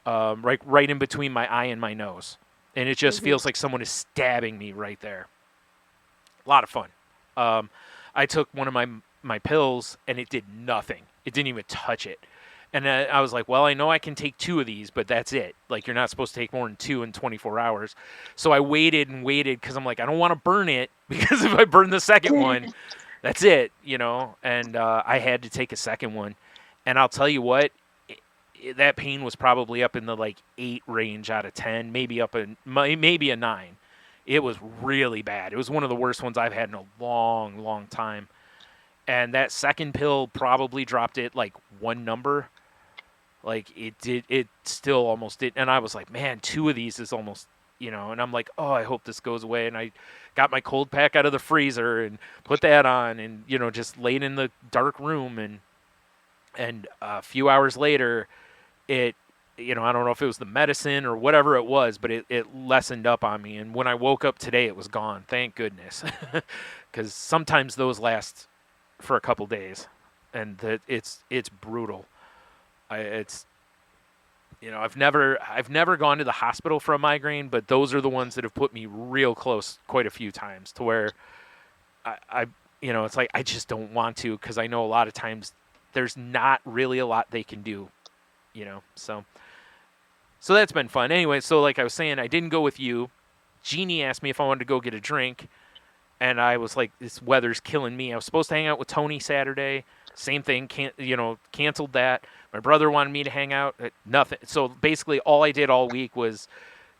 right in between my eye and my nose. And it just feels like someone is stabbing me right there. A lot of fun. I took one of my pills, and it did nothing. It didn't even touch it. And I was like, well, I know I can take 2 of these, but that's it. Like, you're not supposed to take more than 2 in 24 hours. So I waited and waited because I'm like, I don't want to burn it, because if I burn the second one, that's it, And I had to take a second one. And I'll tell you what, that pain was probably up in the, 8 range out of 10, maybe maybe a 9. It was really bad. It was one of the worst ones I've had in a long, long time. And that second pill probably dropped it 1 number. It still almost did. And I was like, man, 2 of these is almost, and I'm like, oh, I hope this goes away. And I got my cold pack out of the freezer and put that on, and, just laid in the dark room. And a few hours later, it, I don't know if it was the medicine or whatever it was, but it lessened up on me. And when I woke up today, it was gone. Thank goodness. Because sometimes those last for a couple days, and it's brutal. I've never gone to the hospital for a migraine, but those are the ones that have put me real close quite a few times to where I it's like I just don't want to, because I know a lot of times there's not really a lot they can do, so that's been fun. Anyway, so like I was saying, I didn't go with you. Jeannie asked me if I wanted to go get a drink, and I was like, this weather's killing me. I was supposed to hang out with Tony Saturday. Same thing, canceled that. My brother wanted me to hang out. Nothing. So basically all I did all week was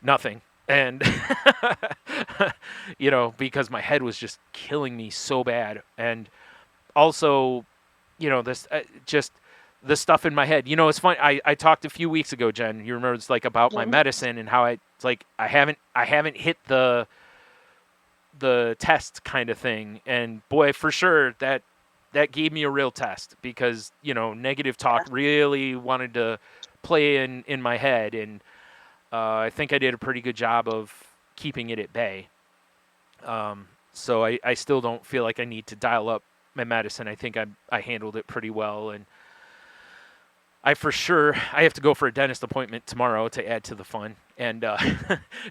nothing. And, because my head was just killing me so bad. And also, this just the stuff in my head. It's funny. I talked a few weeks ago, Jen. You remember, it's about my medicine and how I haven't hit the test kind of thing. And boy, for sure that gave me a real test, because negative talk really wanted to play in my head, and I think I did a pretty good job of keeping it at bay. So I still don't feel like I need to dial up my medicine. I think I handled it pretty well, and I have to go for a dentist appointment tomorrow to add to the fun. And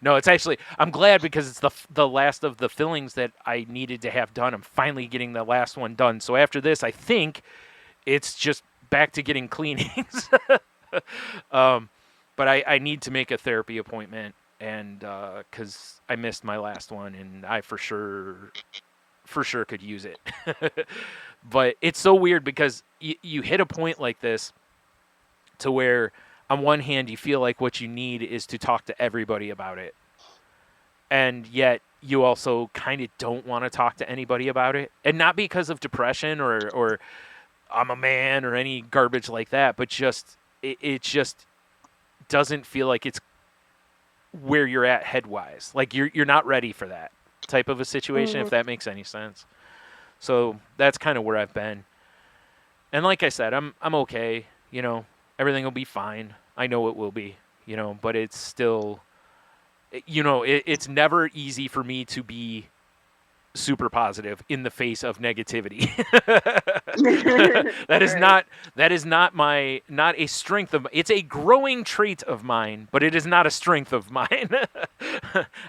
no, it's actually, I'm glad, because it's the last of the fillings that I needed to have done. I'm finally getting the last one done. So after this, I think it's just back to getting cleanings. But I need to make a therapy appointment, and because I missed my last one, and I for sure could use it. But it's so weird, because you hit a point like this to where, on one hand, you feel like what you need is to talk to everybody about it, and yet you also kind of don't want to talk to anybody about it. And not because of depression or I'm a man or any garbage like that, but just it just doesn't feel like it's where you're at head-wise. Like you're not ready for that type of a situation, if that makes any sense. So that's kind of where I've been. And like I said, I'm okay, everything will be fine. I know it will be, but it's still, it's never easy for me to be super positive in the face of negativity. That is not a strength of, it's a growing trait of mine, but it is not a strength of mine.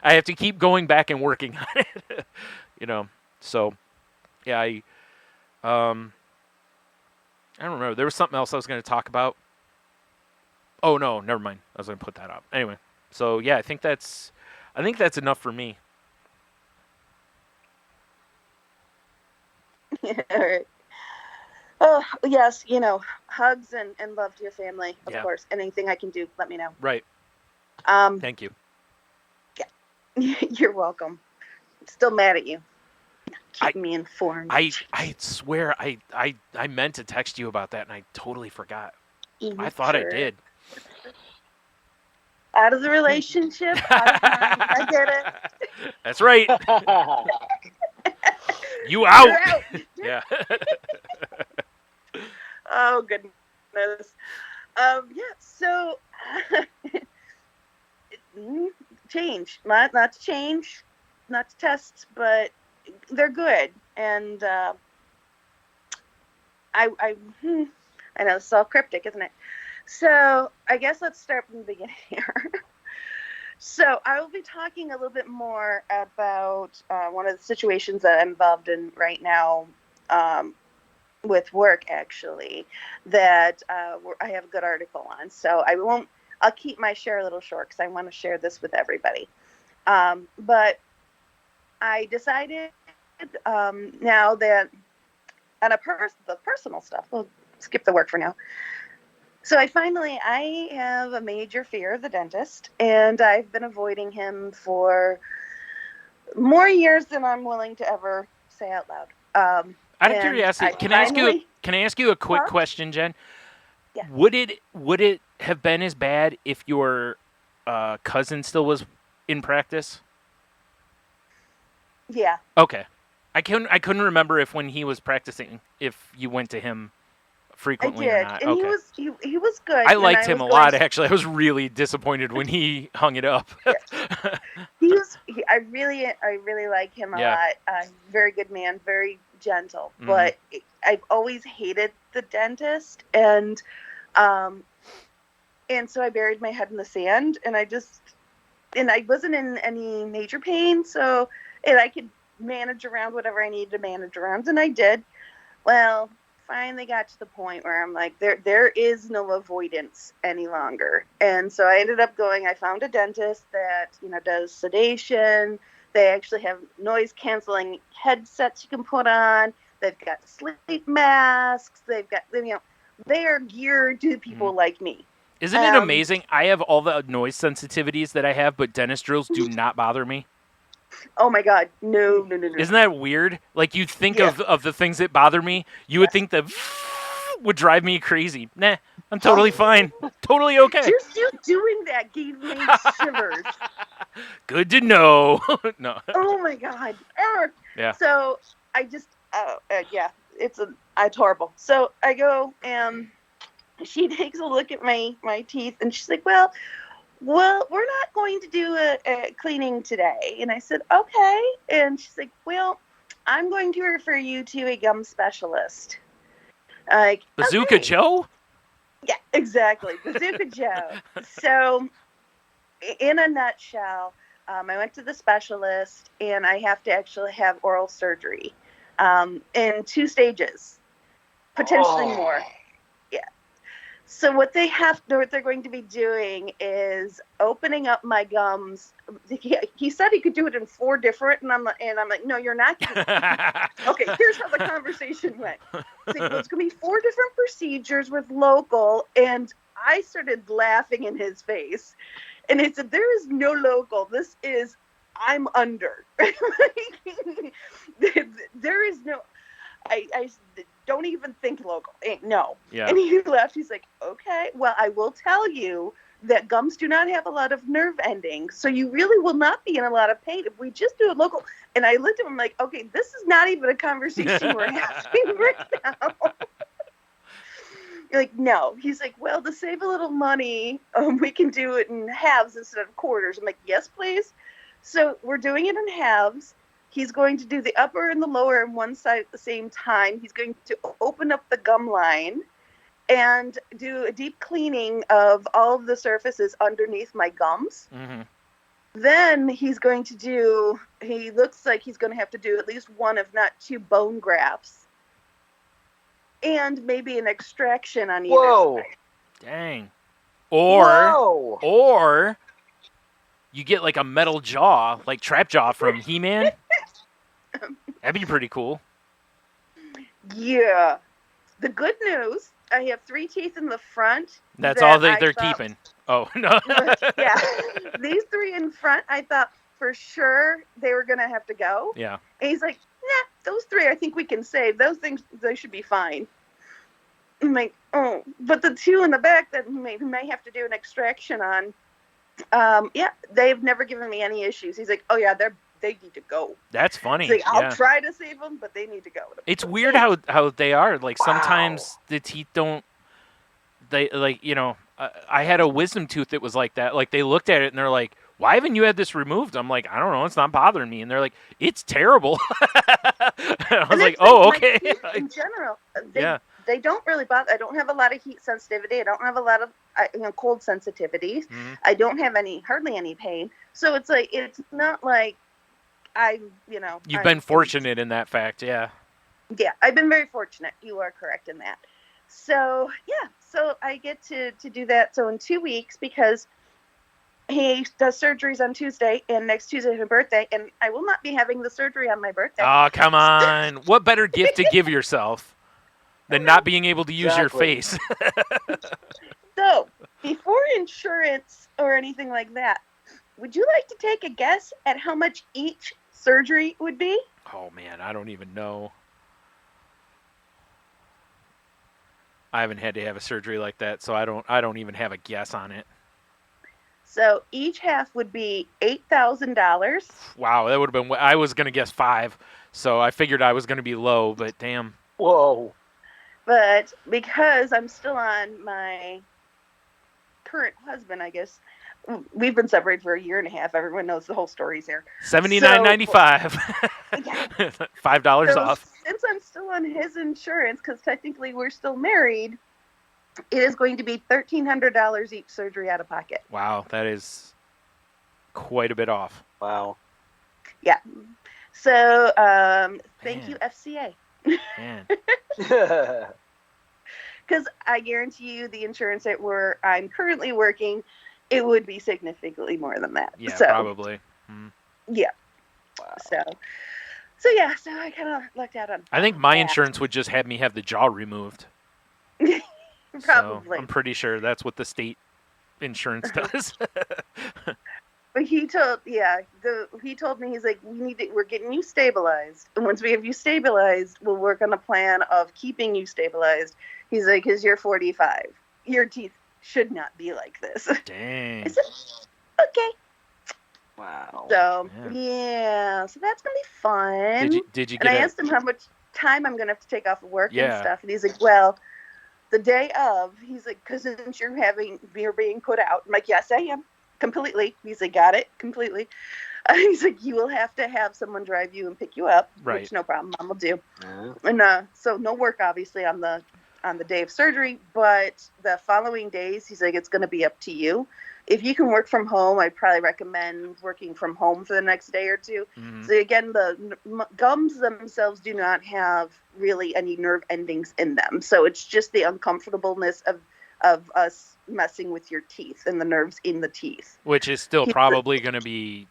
I have to keep going back and working on it, so yeah, I don't remember. There was something else I was going to talk about. Oh no, never mind. I was going to put that up. Anyway, so yeah, I think that's enough for me. All right. Oh, yes, hugs and love to your family, of Yeah. course. Anything I can do, let me know. Right. Um, Thank you. You're welcome. Still mad at you. Keep me informed. I swear I meant to text you about that and I totally forgot. I thought I Sure. did. Out of the relationship, out of mind. I get it. That's right. You out. You're out. Yeah. Oh, goodness. Yeah, so change. Not to change, not to test, but they're good. And I know it's all cryptic, isn't it? So I guess let's start from the beginning here. So I will be talking a little bit more about one of the situations that I'm involved in right now with work, actually, that I have a good article on. So I'll keep my share a little short because I want to share this with everybody. But I decided now that on the personal stuff, we'll skip the work for now. So I have a major fear of the dentist, and I've been avoiding him for more years than I'm willing to ever say out loud. Out of curiosity, can I ask you a quick question, Jen? Yeah. Would it have been as bad if your cousin still was in practice? Yeah. Okay. I couldn't remember if when he was practicing if you went to him frequently or not. And okay. he was good. I liked him a lot, actually. I was really disappointed when he hung it up. I really like him a lot. Very good man, very gentle. Mhm. But I've always hated the dentist, and so I buried my head in the sand, and I wasn't in any major pain, so I could manage around whatever I needed to manage around, and I did. Well, finally got to the point where I'm like, there is no avoidance any longer. And so I ended up I found a dentist that, does sedation. They actually have noise canceling headsets you can put on. They've got sleep masks. They've got, they are geared to people like me. Isn't it amazing? I have all the noise sensitivities that I have, but dentist drills do not bother me. Oh my God. No. Isn't that weird? Like you'd think of the things that bother me, you would think that would drive me crazy. Nah, I'm totally fine. Totally okay. Just you doing that gave me shivers. Good to know. No. Oh my God. Yeah. So I just, it's horrible. So I go and she takes a look at my teeth and she's like, well, we're not going to do a cleaning today. And I said, okay. And she's like, well, I'm going to refer you to a gum specialist. Like, Bazooka Joe? Yeah, exactly. Bazooka Joe. So in a nutshell, I went to the specialist and I have to actually have oral surgery in 2 stages, potentially more. Yeah. So what they're going to be doing is opening up my gums. He said he could do it in 4 different, and I'm like, no, you're not. Okay, here's how the conversation went. It's going to be 4 different procedures with local, and I started laughing in his face, and he said, there is no local. This is I'm under. There is no. I don't even think local. No. Yeah. And he left. He's like, okay, well, I will tell you that gums do not have a lot of nerve endings, so you really will not be in a lot of pain if we just do it local. And I looked at him like, okay, this is not even a conversation we're having right now. Like, no. He's like, well, to save a little money, we can do it in halves instead of quarters. I'm like, yes, please. So we're doing it in halves. He's going to do the upper and the lower on one side at the same time. He's going to open up the gum line and do a deep cleaning of all of the surfaces underneath my gums. Mm-hmm. Then he looks like he's going to have to do at least 1, if not 2, bone grafts. And maybe an extraction on either side. Dang. Or you get like a metal jaw, like Trap Jaw from He-Man. That'd be pretty cool. Yeah. The good news, I have 3 teeth in the front. That's that all I they're thought- keeping. Oh, no. Yeah. These 3 in front, I thought for sure they were going to have to go. Yeah. And he's like, nah, those 3 I think we can save. Those things, they should be fine. I'm like, oh, but the 2 in the back that may have to do an extraction on, yeah, they've never given me any issues. He's like, oh yeah, they need to go. That's funny. He's like, I'll Yeah. try to save them, but they need to go. It's weird how they are. Like, Wow. sometimes the teeth don't, they, like, you know, I had a wisdom tooth that was like that. Like, they looked at it and they're like, why haven't you had this removed? I'm like, I don't know. It's not bothering me. And they're like, it's terrible. I was like, oh, okay. In general, Yeah. they don't really bother. I don't have a lot of heat sensitivity. I don't have a lot of cold sensitivities. Mhm. I don't have hardly any pain. So it's like, it's not like You've been fortunate in that fact, yeah. Yeah, I've been very fortunate. You are correct in that. So yeah, so I get to do that. So in 2 weeks, because he does surgeries on Tuesday, and next Tuesday is my birthday, and I will not be having the surgery on my birthday. Oh, come on. What better gift to give yourself than not being able to use your Exactly. face? So before insurance or anything like that, would you like to take a guess at how much each surgery would be? Oh, man, I don't even know. I haven't had to have a surgery like that, so I don't even have a guess on it. So each half would be $8,000. Wow, that would have been. I was gonna guess 5, so I figured I was gonna be low, but damn. Whoa. But because I'm still on my current husband, I guess, we've been separated for a year and a half. Everyone knows the whole story's here. $79.95. Yeah. $5 So off. since I'm still on his insurance, because technically we're still married, it is going to be $1,300 each surgery out of pocket. Wow, that is quite a bit off. Wow. Yeah. So thank Man. you, FCA. Man. Because I guarantee you the insurance that I'm currently working, it would be significantly more than that. Yeah, So, probably. Yeah. Wow. So yeah, so I kind of lucked out on I think my that. insurance would just have me have the jaw removed. Probably. So I'm pretty sure that's what the state insurance does. But he told me, he's like, we're getting you stabilized, and once we have you stabilized, we'll work on a plan of keeping you stabilized. He's like, because you're 45, your teeth should not be like this. Dang. I said, okay. Wow. So Yeah. yeah, so that's gonna be fun. Did you And I get asked him how much time I'm gonna have to take off of work Yeah. and stuff, and he's like, well, the day of, he's like, because since you're being put out, I'm like, yes, I am. Completely. He's like, got it, completely. He's like, you will have to have someone drive you and pick you up, Right. which no problem, Mom will do. Yeah. And so no work obviously on the day of surgery, but the following days, he's like, it's going to be up to you. If you can work from home, I'd probably recommend working from home for the next day or two. Mhm. So again, the gums themselves do not have really any nerve endings in them, so it's just the uncomfortableness of us messing with your teeth and the nerves in the teeth. Which is still probably going to be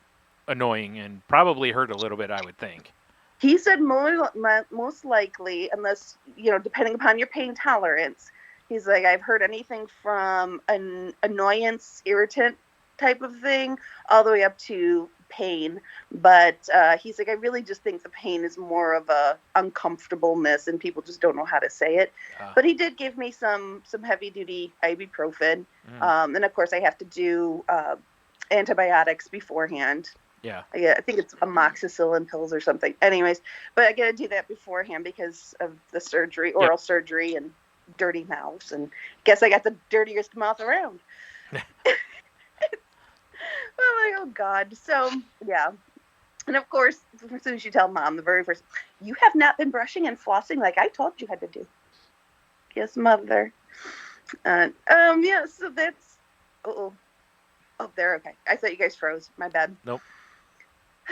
annoying and probably hurt a little bit, I would think. He said most likely, unless, depending upon your pain tolerance, he's like, I've heard anything from an annoyance, irritant type of thing, all the way up to pain. But he's like, I really just think the pain is more of a uncomfortableness and people just don't know how to say it. But he did give me some heavy duty ibuprofen. And of course I have to do antibiotics beforehand. Yeah. I think it's amoxicillin pills or something. Anyways, but I got to do that beforehand because of the surgery, oral surgery, and dirty mouths. And guess I got the dirtiest mouth around. I'm like, oh God. So yeah. And of course, as soon as you tell Mom, the very first, you have not been brushing and flossing like I told you had to do. Yes, Mother. Yeah. So that's. Oh, there. Okay. I thought you guys froze. My bad. Nope.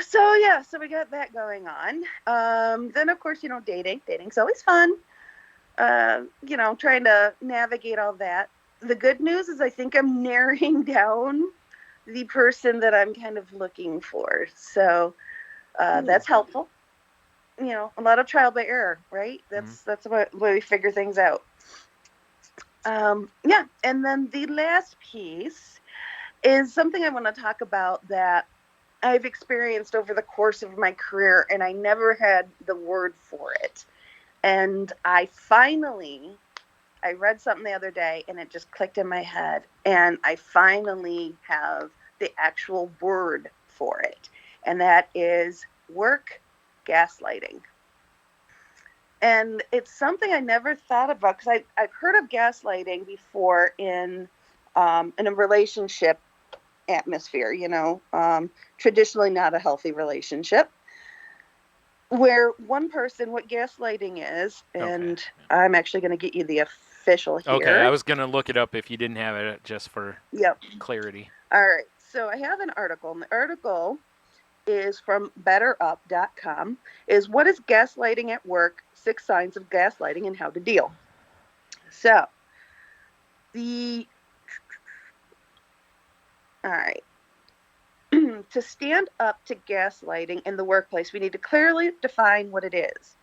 So yeah. So we got that going on. Then of course, dating. Dating's always fun. Trying to navigate all that. The good news is I think I'm narrowing down the person that I'm kind of looking for. So that's helpful. a lot of trial by error, right? That's the way we figure things out. Yeah, and then the last piece is something I want to talk about that I've experienced over the course of my career, and I never had the word for it. And I read something the other day, and it just clicked in my head, and I finally have the actual word for it, and that is work gaslighting. And it's something I never thought about, because I've heard of gaslighting before in a relationship atmosphere, traditionally not a healthy relationship, where one person, what gaslighting is, and Okay. I'm actually going to get you the official here. Okay, I was going to look it up if you didn't have it, just for clarity. All right, so I have an article, and the article is from betterup.com, is What is Gaslighting at Work? 6 Signs of Gaslighting and How to Deal. So, all right. To stand up to gaslighting in the workplace, we need to clearly define what it is.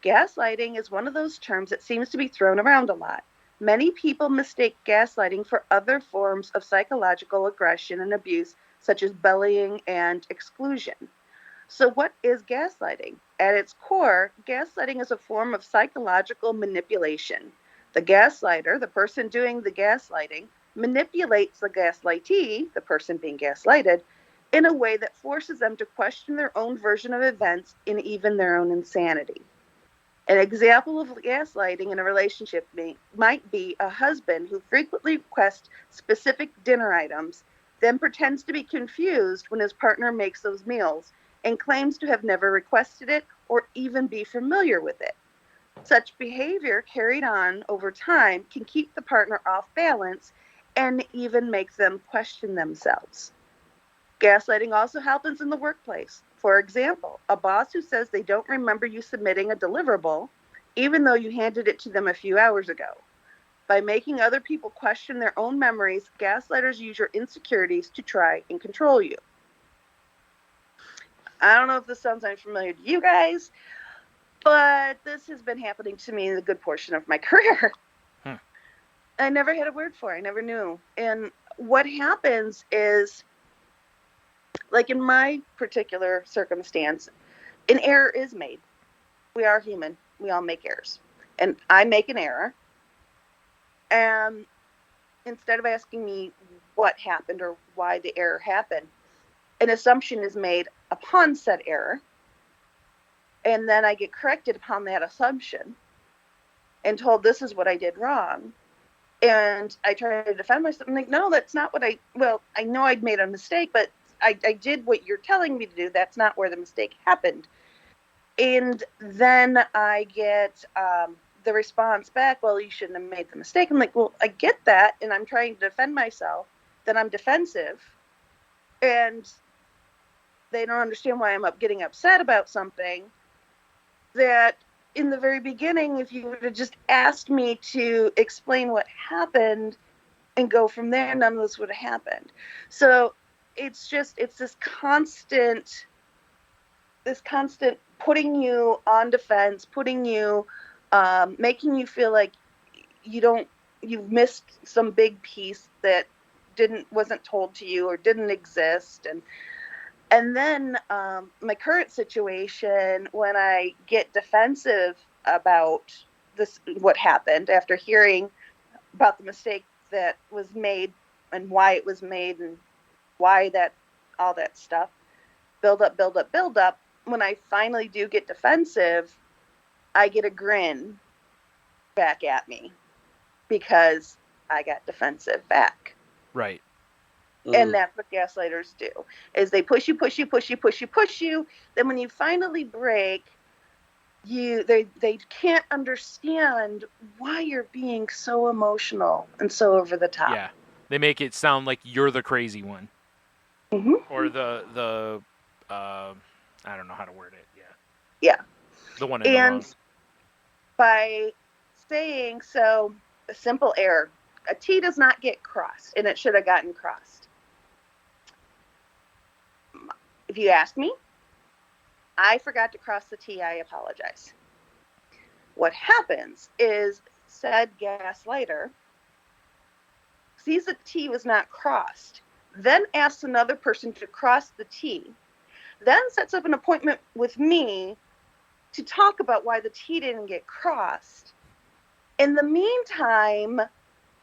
Gaslighting is one of those terms that seems to be thrown around a lot. Many people mistake gaslighting for other forms of psychological aggression and abuse, such as bullying and exclusion. So what is gaslighting? At its core, gaslighting is a form of psychological manipulation. The gaslighter, the person doing the gaslighting, manipulates the gaslightee, the person being gaslighted, in a way that forces them to question their own version of events and even their own insanity. An example of gaslighting in a relationship might be a husband who frequently requests specific dinner items, then pretends to be confused when his partner makes those meals, and claims to have never requested it or even be familiar with it. Such behavior carried on over time can keep the partner off balance and even make them question themselves. Gaslighting also happens in the workplace. For example, a boss who says they don't remember you submitting a deliverable, even though you handed it to them a few hours ago. By making other people question their own memories, gaslighters use your insecurities to try and control you. I don't know if this sounds unfamiliar to you guys, but this has been happening to me in a good portion of my career. I never had a word for it. I never knew. And what happens is, like in my particular circumstance, an error is made. We are human. We all make errors. And I make an error. And instead of asking me what happened or why the error happened, an assumption is made upon said error. And then I get corrected upon that assumption and told this is what I did wrong. And I try to defend myself. I'm like, no, that's not what I know I'd made a mistake, but I did what you're telling me to do. That's not where the mistake happened. And then I get the response back, well, you shouldn't have made the mistake. I'm like, well, I get that, and I'm trying to defend myself. Then I'm defensive, and they don't understand why I'm getting upset about something that in the very beginning, if you would have just asked me to explain what happened and go from there, none of this would have happened. So it's this constant putting you on defense, putting you, making you feel like you've missed some big piece that wasn't told to you or didn't exist. And then my current situation, when I get defensive about what happened after hearing about the mistake that was made and why it was made and why all that stuff, build up. When I finally do get defensive, I get a grin back at me because I got defensive back. Right. And that's what gaslighters do, is they push you. Then when you finally break, they can't understand why you're being so emotional and so over the top. Yeah. They make it sound like you're the crazy one. Mm-hmm. Or the I don't know how to word it. Yeah. The one in the wrong. By saying so, a simple error. A T does not get crossed, and it should have gotten crossed. If you ask me, I forgot to cross the T. I apologize. What happens is said gaslighter sees the T was not crossed, then asks another person to cross the T, then sets up an appointment with me to talk about why the T didn't get crossed. In the meantime,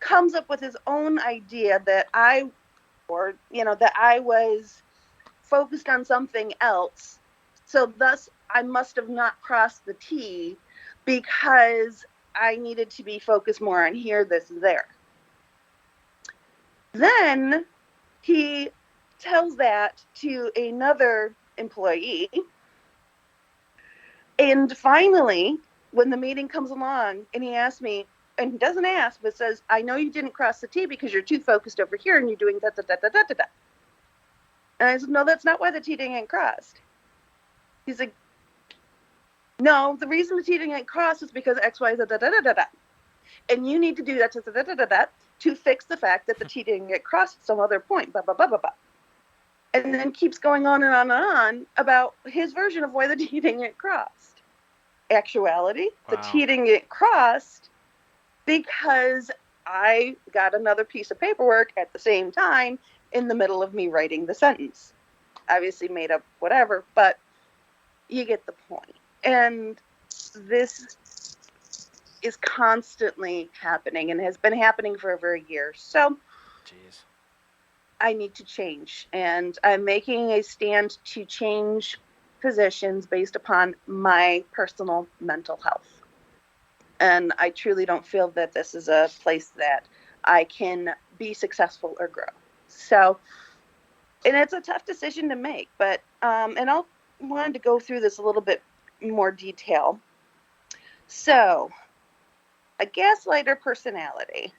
comes up with his own idea that I was focused on something else. So thus I must have not crossed the T because I needed to be focused more on here, this, there. Then he tells that to another employee. And finally, when the meeting comes along and he asks me, and he doesn't ask, but says, I know you didn't cross the T because you're too focused over here and you're doing da da da da da da da. And I said, no, that's not why the T didn't get crossed. He's like, no, the reason the T didn't get crossed is because X, Y, Z, da da da da da. And you need to do that da da da da da to fix the fact that the T didn't get crossed at some other point, blah, blah, blah, blah, blah. And then keeps going on and on and on about his version of why the T didn't get crossed. Actuality, the T didn't get crossed because I got another piece of paperwork at the same time in the middle of me writing the sentence. Obviously made up whatever, but you get the point. And this is constantly happening and has been happening for over a year. So Jeez. I need to change, and I'm making a stand to change positions based upon my personal mental health. And I truly don't feel that this is a place that I can be successful or grow. So, and it's a tough decision to make, but, and I'll wanted to go through this a little bit more detail. So, a gaslighter personality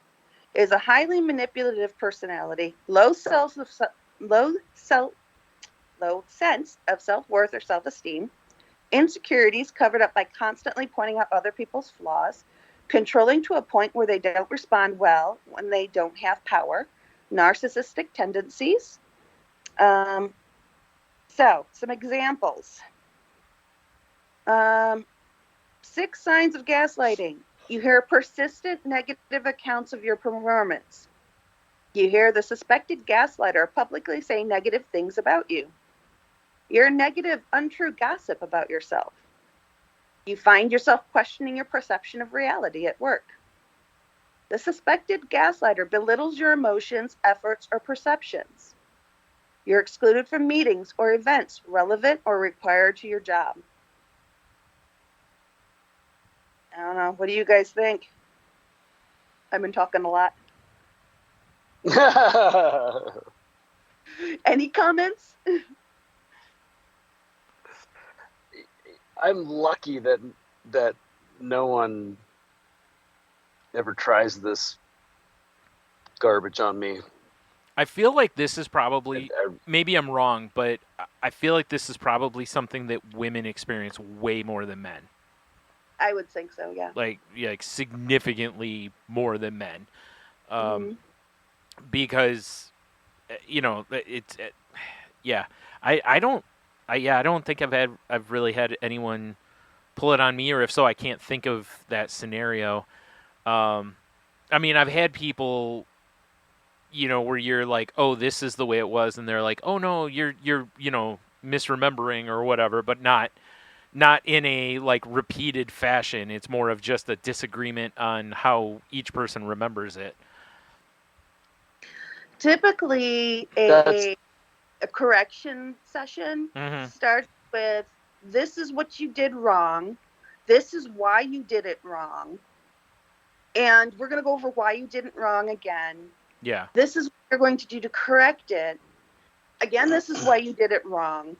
is a highly manipulative personality, low sense of self-worth or self-esteem, insecurities covered up by constantly pointing out other people's flaws, controlling to a point where they don't respond well when they don't have power, narcissistic tendencies. So, some examples. 6 signs of gaslighting. You hear persistent negative accounts of your performance. You hear the suspected gaslighter publicly say negative things about you. You're negative, untrue gossip about yourself. You find yourself questioning your perception of reality at work. The suspected gaslighter belittles your emotions, efforts, or perceptions. You're excluded from meetings or events relevant or required to your job. I don't know. What do you guys think? I've been talking a lot. Any comments? I'm lucky that no one ever tries this garbage on me. I feel like this is probably, maybe I'm wrong, but I feel like this is probably something that women experience way more than men. I would think so, yeah. Like significantly more than men. Because, I don't think I've really had anyone pull it on me, or if so, I can't think of that scenario. I mean, I've had people, where you're like, oh, this is the way it was, and they're like, oh no, you're misremembering or whatever, but not in a like repeated fashion. It's more of just a disagreement on how each person remembers it. Typically, a correction session starts with, this is what you did wrong. This is why you did it wrong. And we're going to go over why you did it wrong again. Yeah. This is what you're going to do to correct it. Again, this is why you did it wrong.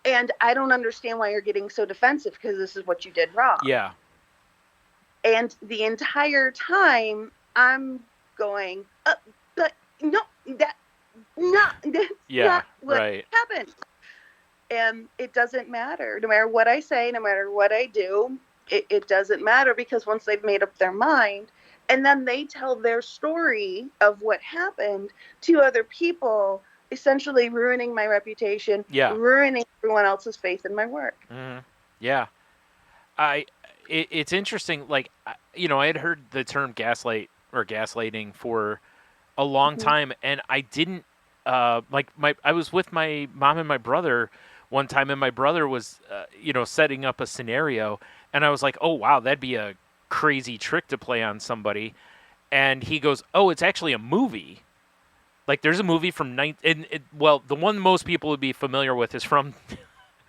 And I don't understand why you're getting so defensive because this is what you did wrong. Yeah. And the entire time I'm going, but no, that's not what happened. And it doesn't matter. No matter what I say, no matter what I do, it doesn't matter, because once they've made up their mind, and then they tell their story of what happened to other people, essentially ruining my reputation, Yeah. ruining everyone else's faith in my work. Mm-hmm. Yeah. It's interesting. Like, I had heard the term gaslight or gaslighting for a long time, and I didn't I was with my mom and my brother one time, and my brother was setting up a scenario, and I was like, oh wow, that'd be a crazy trick to play on somebody, and he goes, oh, it's actually a movie. Like, there's a movie from the one most people would be familiar with is from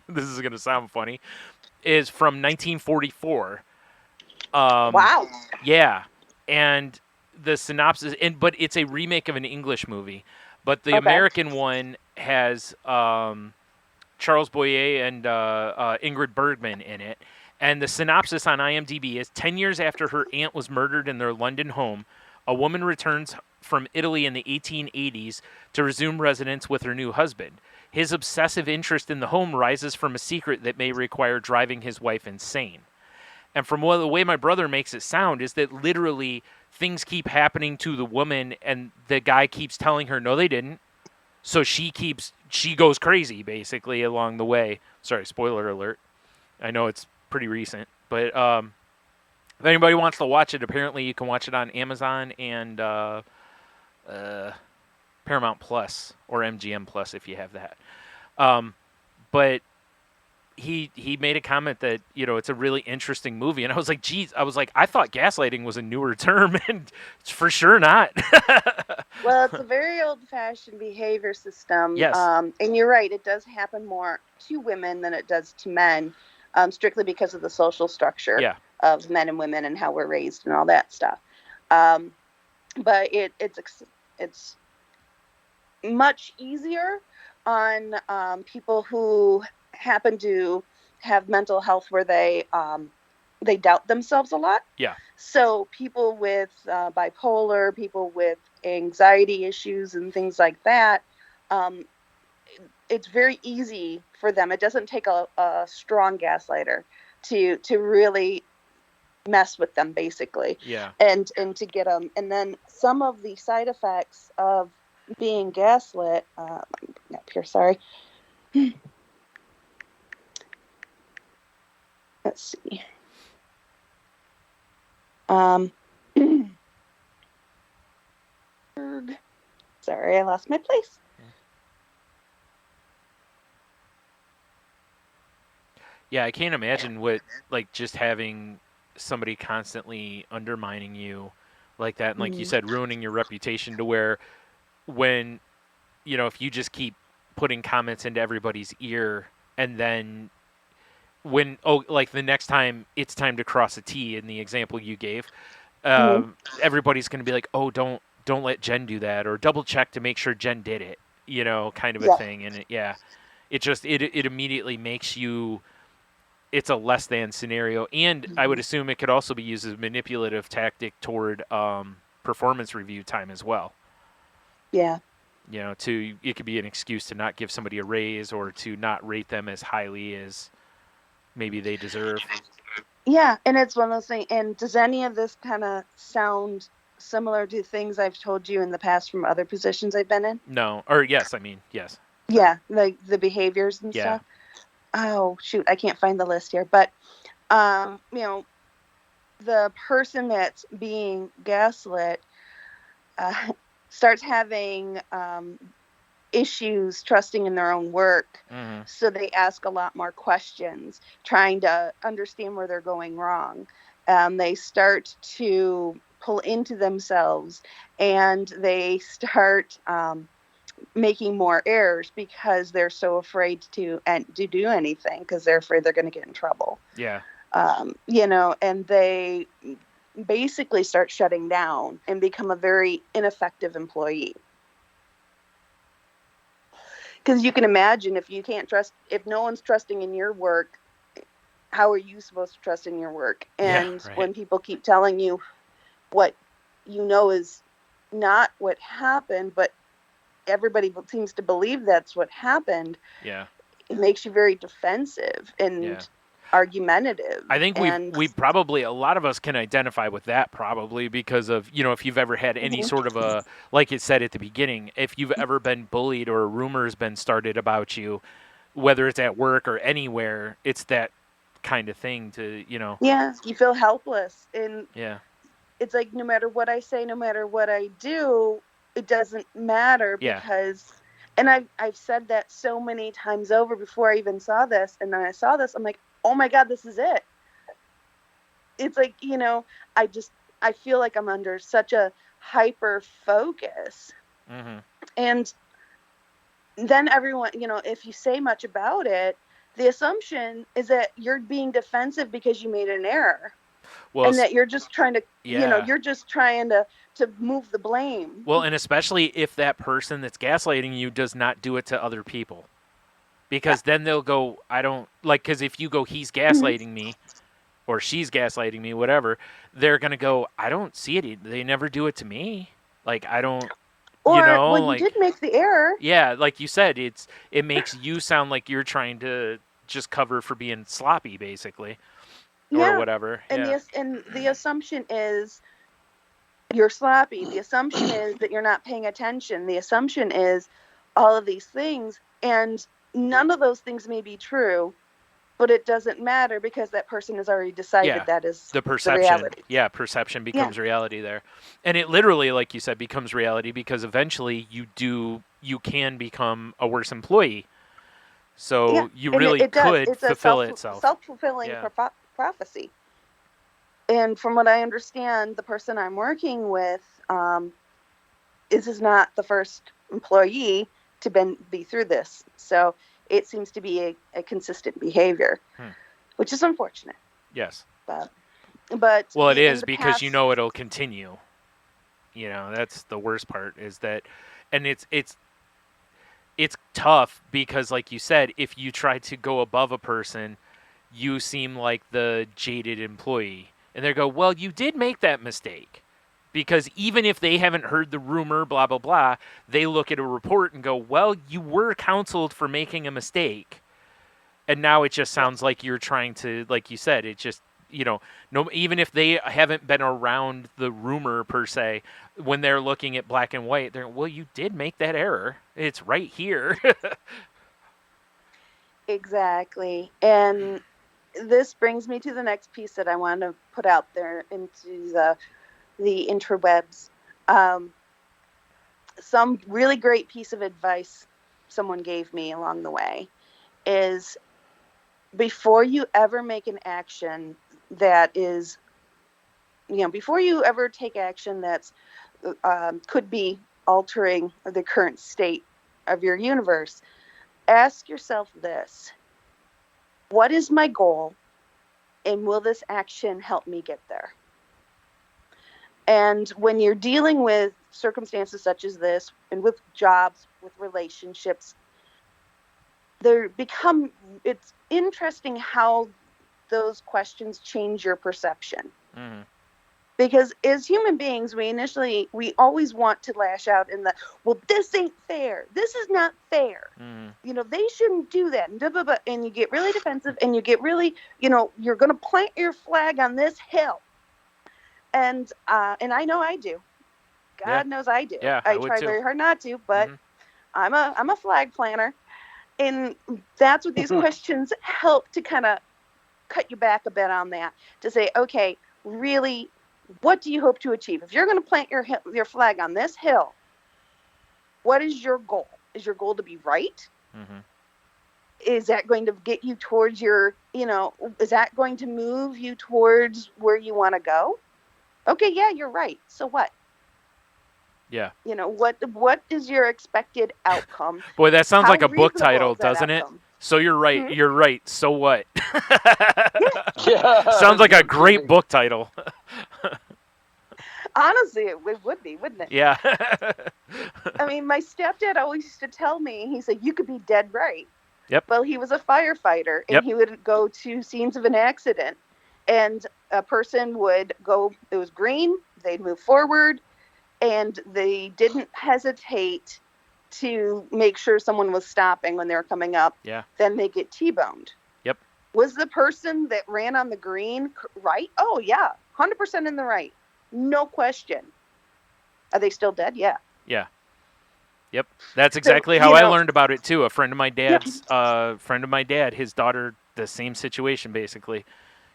this is gonna sound funny, is from 1944. Wow. Yeah, and the synopsis, but it's a remake of an English movie. But the Okay. American one has Charles Boyer and Ingrid Bergman in it. And the synopsis on IMDb is 10 years after her aunt was murdered in their London home, a woman returns from Italy in the 1880s to resume residence with her new husband. His obsessive interest in the home rises from a secret that may require driving his wife insane. And from the way my brother makes it sound is that literally things keep happening to the woman, and the guy keeps telling her, no, they didn't. So she goes crazy, basically, along the way. Sorry, spoiler alert. I know it's pretty recent. But if anybody wants to watch it, apparently you can watch it on Amazon and Paramount Plus or MGM Plus if you have that. But he made a comment that it's a really interesting movie, and I was like, geez, I thought gaslighting was a newer term, and it's for sure not. Well, it's a very old-fashioned behavior system. Yes. And you're right, it does happen more to women than it does to men, strictly because of the social structure of men and women and how we're raised and all that stuff. But it's much easier on people who happen to have mental health where they doubt themselves a lot. Yeah. So people with bipolar, people with anxiety issues and things like that, it's very easy for them. It doesn't take a strong gaslighter to really mess with them, basically. Yeah. And to get them. And then some of the side effects of being gaslit. Up here, sorry. Let's see. Sorry, I lost my place. Yeah, I can't imagine what, like, just having somebody constantly undermining you like that, and like you said, ruining your reputation to where when, if you just keep putting comments into everybody's ear, and then when, like the next time it's time to cross a T in the example you gave, everybody's going to be like, oh, don't let Jen do that, or double check to make sure Jen did it, kind of a thing. And it immediately makes you, it's a less than scenario. And I would assume it could also be used as a manipulative tactic toward performance review time as well. Yeah. It could be an excuse to not give somebody a raise or to not rate them as highly as maybe they deserve. Yeah, and it's one of those things. And does any of this kind of sound similar to things I've told you in the past from other positions I've been in? No. Or yes, yes. Yeah, like the behaviors and stuff. Oh, shoot, I can't find the list here. But, the person that's being gaslit starts having issues trusting in their own work. So they ask a lot more questions, trying to understand where they're going wrong. They start to pull into themselves, and they start making more errors because they're so afraid to do anything, because they're afraid they're going to get in trouble. Yeah. And they basically start shutting down and become a very ineffective employee. Because you can imagine, if no one's trusting in your work, how are you supposed to trust in your work? And when people keep telling you what is not what happened, but everybody seems to believe that's what happened, it makes you very defensive. And argumentative. I think we probably, a lot of us can identify with that probably because of, if you've ever had any sort of a, like it said at the beginning, if you've ever been bullied or a rumor has been started about you, whether it's at work or anywhere, it's that kind of thing to, Yeah, you feel helpless. And yeah. it's like, no matter what I say, no matter what I do, it doesn't matter because, and I've said that so many times over before I even saw this. And then I saw this, I'm like, oh my God, this is it. It's like, I feel like I'm under such a hyper focus. Mm-hmm. And then everyone, if you say much about it, the assumption is that you're being defensive because you made an error. Well, and that you're just trying to, you're just trying to move the blame. Well, and especially if that person that's gaslighting you does not do it to other people. Because then they'll go, because if you go, he's gaslighting me, or she's gaslighting me, whatever, they're going to go, I don't see it. They never do it to me. Like, I don't, or, you did make the error. Yeah, like you said, it makes you sound like you're trying to just cover for being sloppy, basically. Or whatever. And the assumption is you're sloppy. The assumption is that you're not paying attention. The assumption is all of these things. And none of those things may be true, but it doesn't matter because that person has already decided that is the perception. The reality. Yeah, perception becomes reality there. And it literally, like you said, becomes reality because eventually you can become a worse employee. So you really could fulfill itself. Self-fulfilling prophecy. And from what I understand, the person I'm working with is not the first employee to be through this. So it seems to be a consistent behavior, which is unfortunate. Yes. But well, it is because it'll continue. That's the worst part is that, and it's tough because, like you said, if you try to go above a person, you seem like the jaded employee. And they go, well, you did make that mistake. Because even if they haven't heard the rumor, blah, blah, blah, they look at a report and go, well, you were counseled for making a mistake. And now it just sounds like you're trying to, like you said, it just, no, even if they haven't been around the rumor per se, when they're looking at black and white, they're, well, you did make that error. It's right here. Exactly. And this brings me to the next piece that I want to put out there into the interwebs. Some really great piece of advice someone gave me along the way is before you ever make an action that is, before you ever take action that's could be altering the current state of your universe, ask yourself this: what is my goal, and will this action help me get there? And when you're dealing with circumstances such as this, and with jobs, with relationships, it's interesting how those questions change your perception. Mm-hmm. Because as human beings, we always want to lash out in well, this ain't fair. This is not fair. Mm-hmm. They shouldn't do that. And you get really defensive, and you get really, you're going to plant your flag on this hill. And I know I do. God knows I do. Yeah, I try very hard not to, but I'm a flag planter. And that's what these questions help to kind of cut you back a bit on that, to say, okay, really, what do you hope to achieve? If you're going to plant your flag on this hill, what is your goal? Is your goal to be right? Mm-hmm. Is that going to get you towards is that going to move you towards where you want to go? Okay, yeah, you're right. So what? Yeah. What is your expected outcome? Boy, that sounds like a book title, doesn't it? So you're right. Mm-hmm. You're right. So what? Sounds like a great book title. Honestly, it would be, wouldn't it? Yeah. I mean, my stepdad always used to tell me, he said, you could be dead right. Yep. Well, he was a firefighter, and he would go to scenes of an accident, and a person would go, it was green, they'd move forward, and they didn't hesitate to make sure someone was stopping when they were coming up. Yeah. Then they get T-boned. Yep. Was the person that ran on the green right? Oh, yeah. 100% in the right. No question. Are they still dead? Yeah. Yeah. Yep. That's So, exactly how I learned about it too. A friend of my dad's, his daughter, the same situation basically.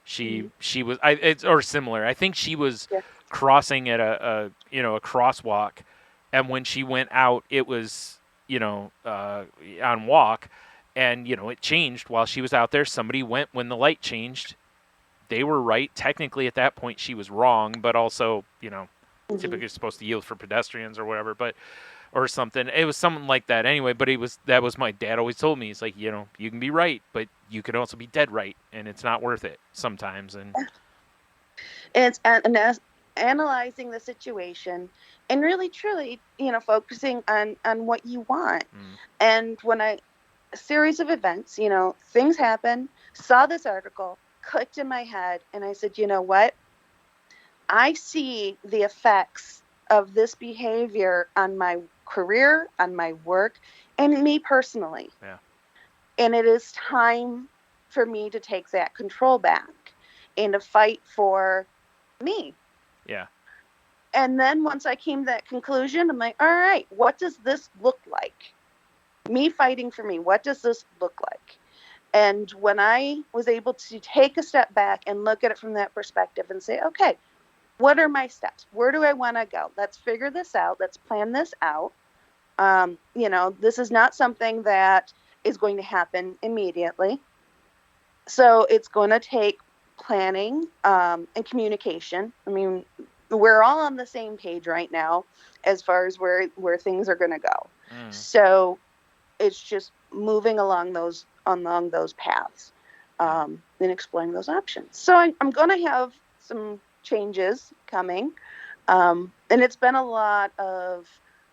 She was or similar. I think she was yeah. crossing at a crosswalk, and when she went out, it was on walk, and it changed while she was out there. Somebody went when the light changed. They were right. Technically, at that point, she was wrong, but also typically you're supposed to yield for pedestrians or whatever, or something. It was something like that anyway, but that was my dad always told me. He's like, you can be right, but you can also be dead right, and it's not worth it sometimes. And it's analyzing the situation and really truly, focusing on what you want. And when a series of events, things happen, saw this article, clicked in my head, and I said, you know what? I see the effects of this behavior on my career, on my work, and me personally. Yeah. And it is time for me to take that control back and to fight for me. Yeah. And then once I came to that conclusion, I'm like, all right, what does this look like? Me fighting for me, what does this look like? And when I was able to take a step back and look at it from that perspective and say, okay, what are my steps? Where do I want to go? Let's figure this out. Let's plan this out. This is not something that is going to happen immediately. So it's going to take planning and communication. I mean, we're all on the same page right now as far as where things are going to go. So it's just moving along those paths and exploring those options. So I'm going to have some changes coming. And it's been a lot of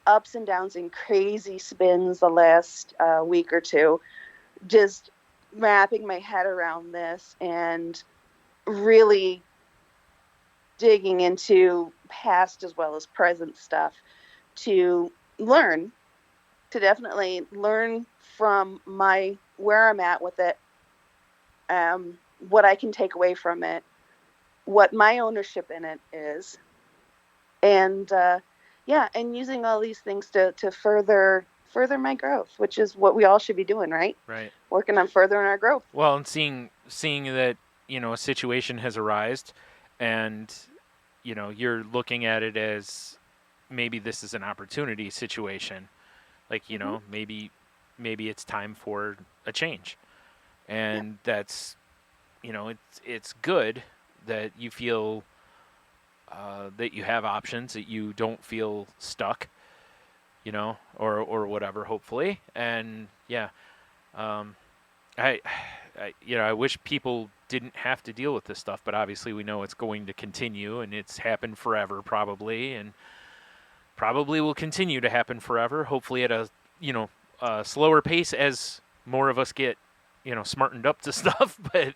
ups and downs and crazy spins the last week or two, just wrapping my head around this and really digging into past as well as present stuff to definitely learn from where I'm at with it, what I can take away from it, what my ownership in it is, and and using all these things to further my growth, which is what we all should be doing, right? Right. Working on furthering our growth. Well, and seeing that a situation has arisen, and you're looking at it as maybe this is an opportunity situation, like maybe it's time for a change, and that's it's good that you feel that you have options, that you don't feel stuck, or whatever, hopefully. And I wish people didn't have to deal with this stuff, but obviously we know it's going to continue, and it's happened forever probably, and probably will continue to happen forever, hopefully at a slower pace as more of us get smartened up to stuff. But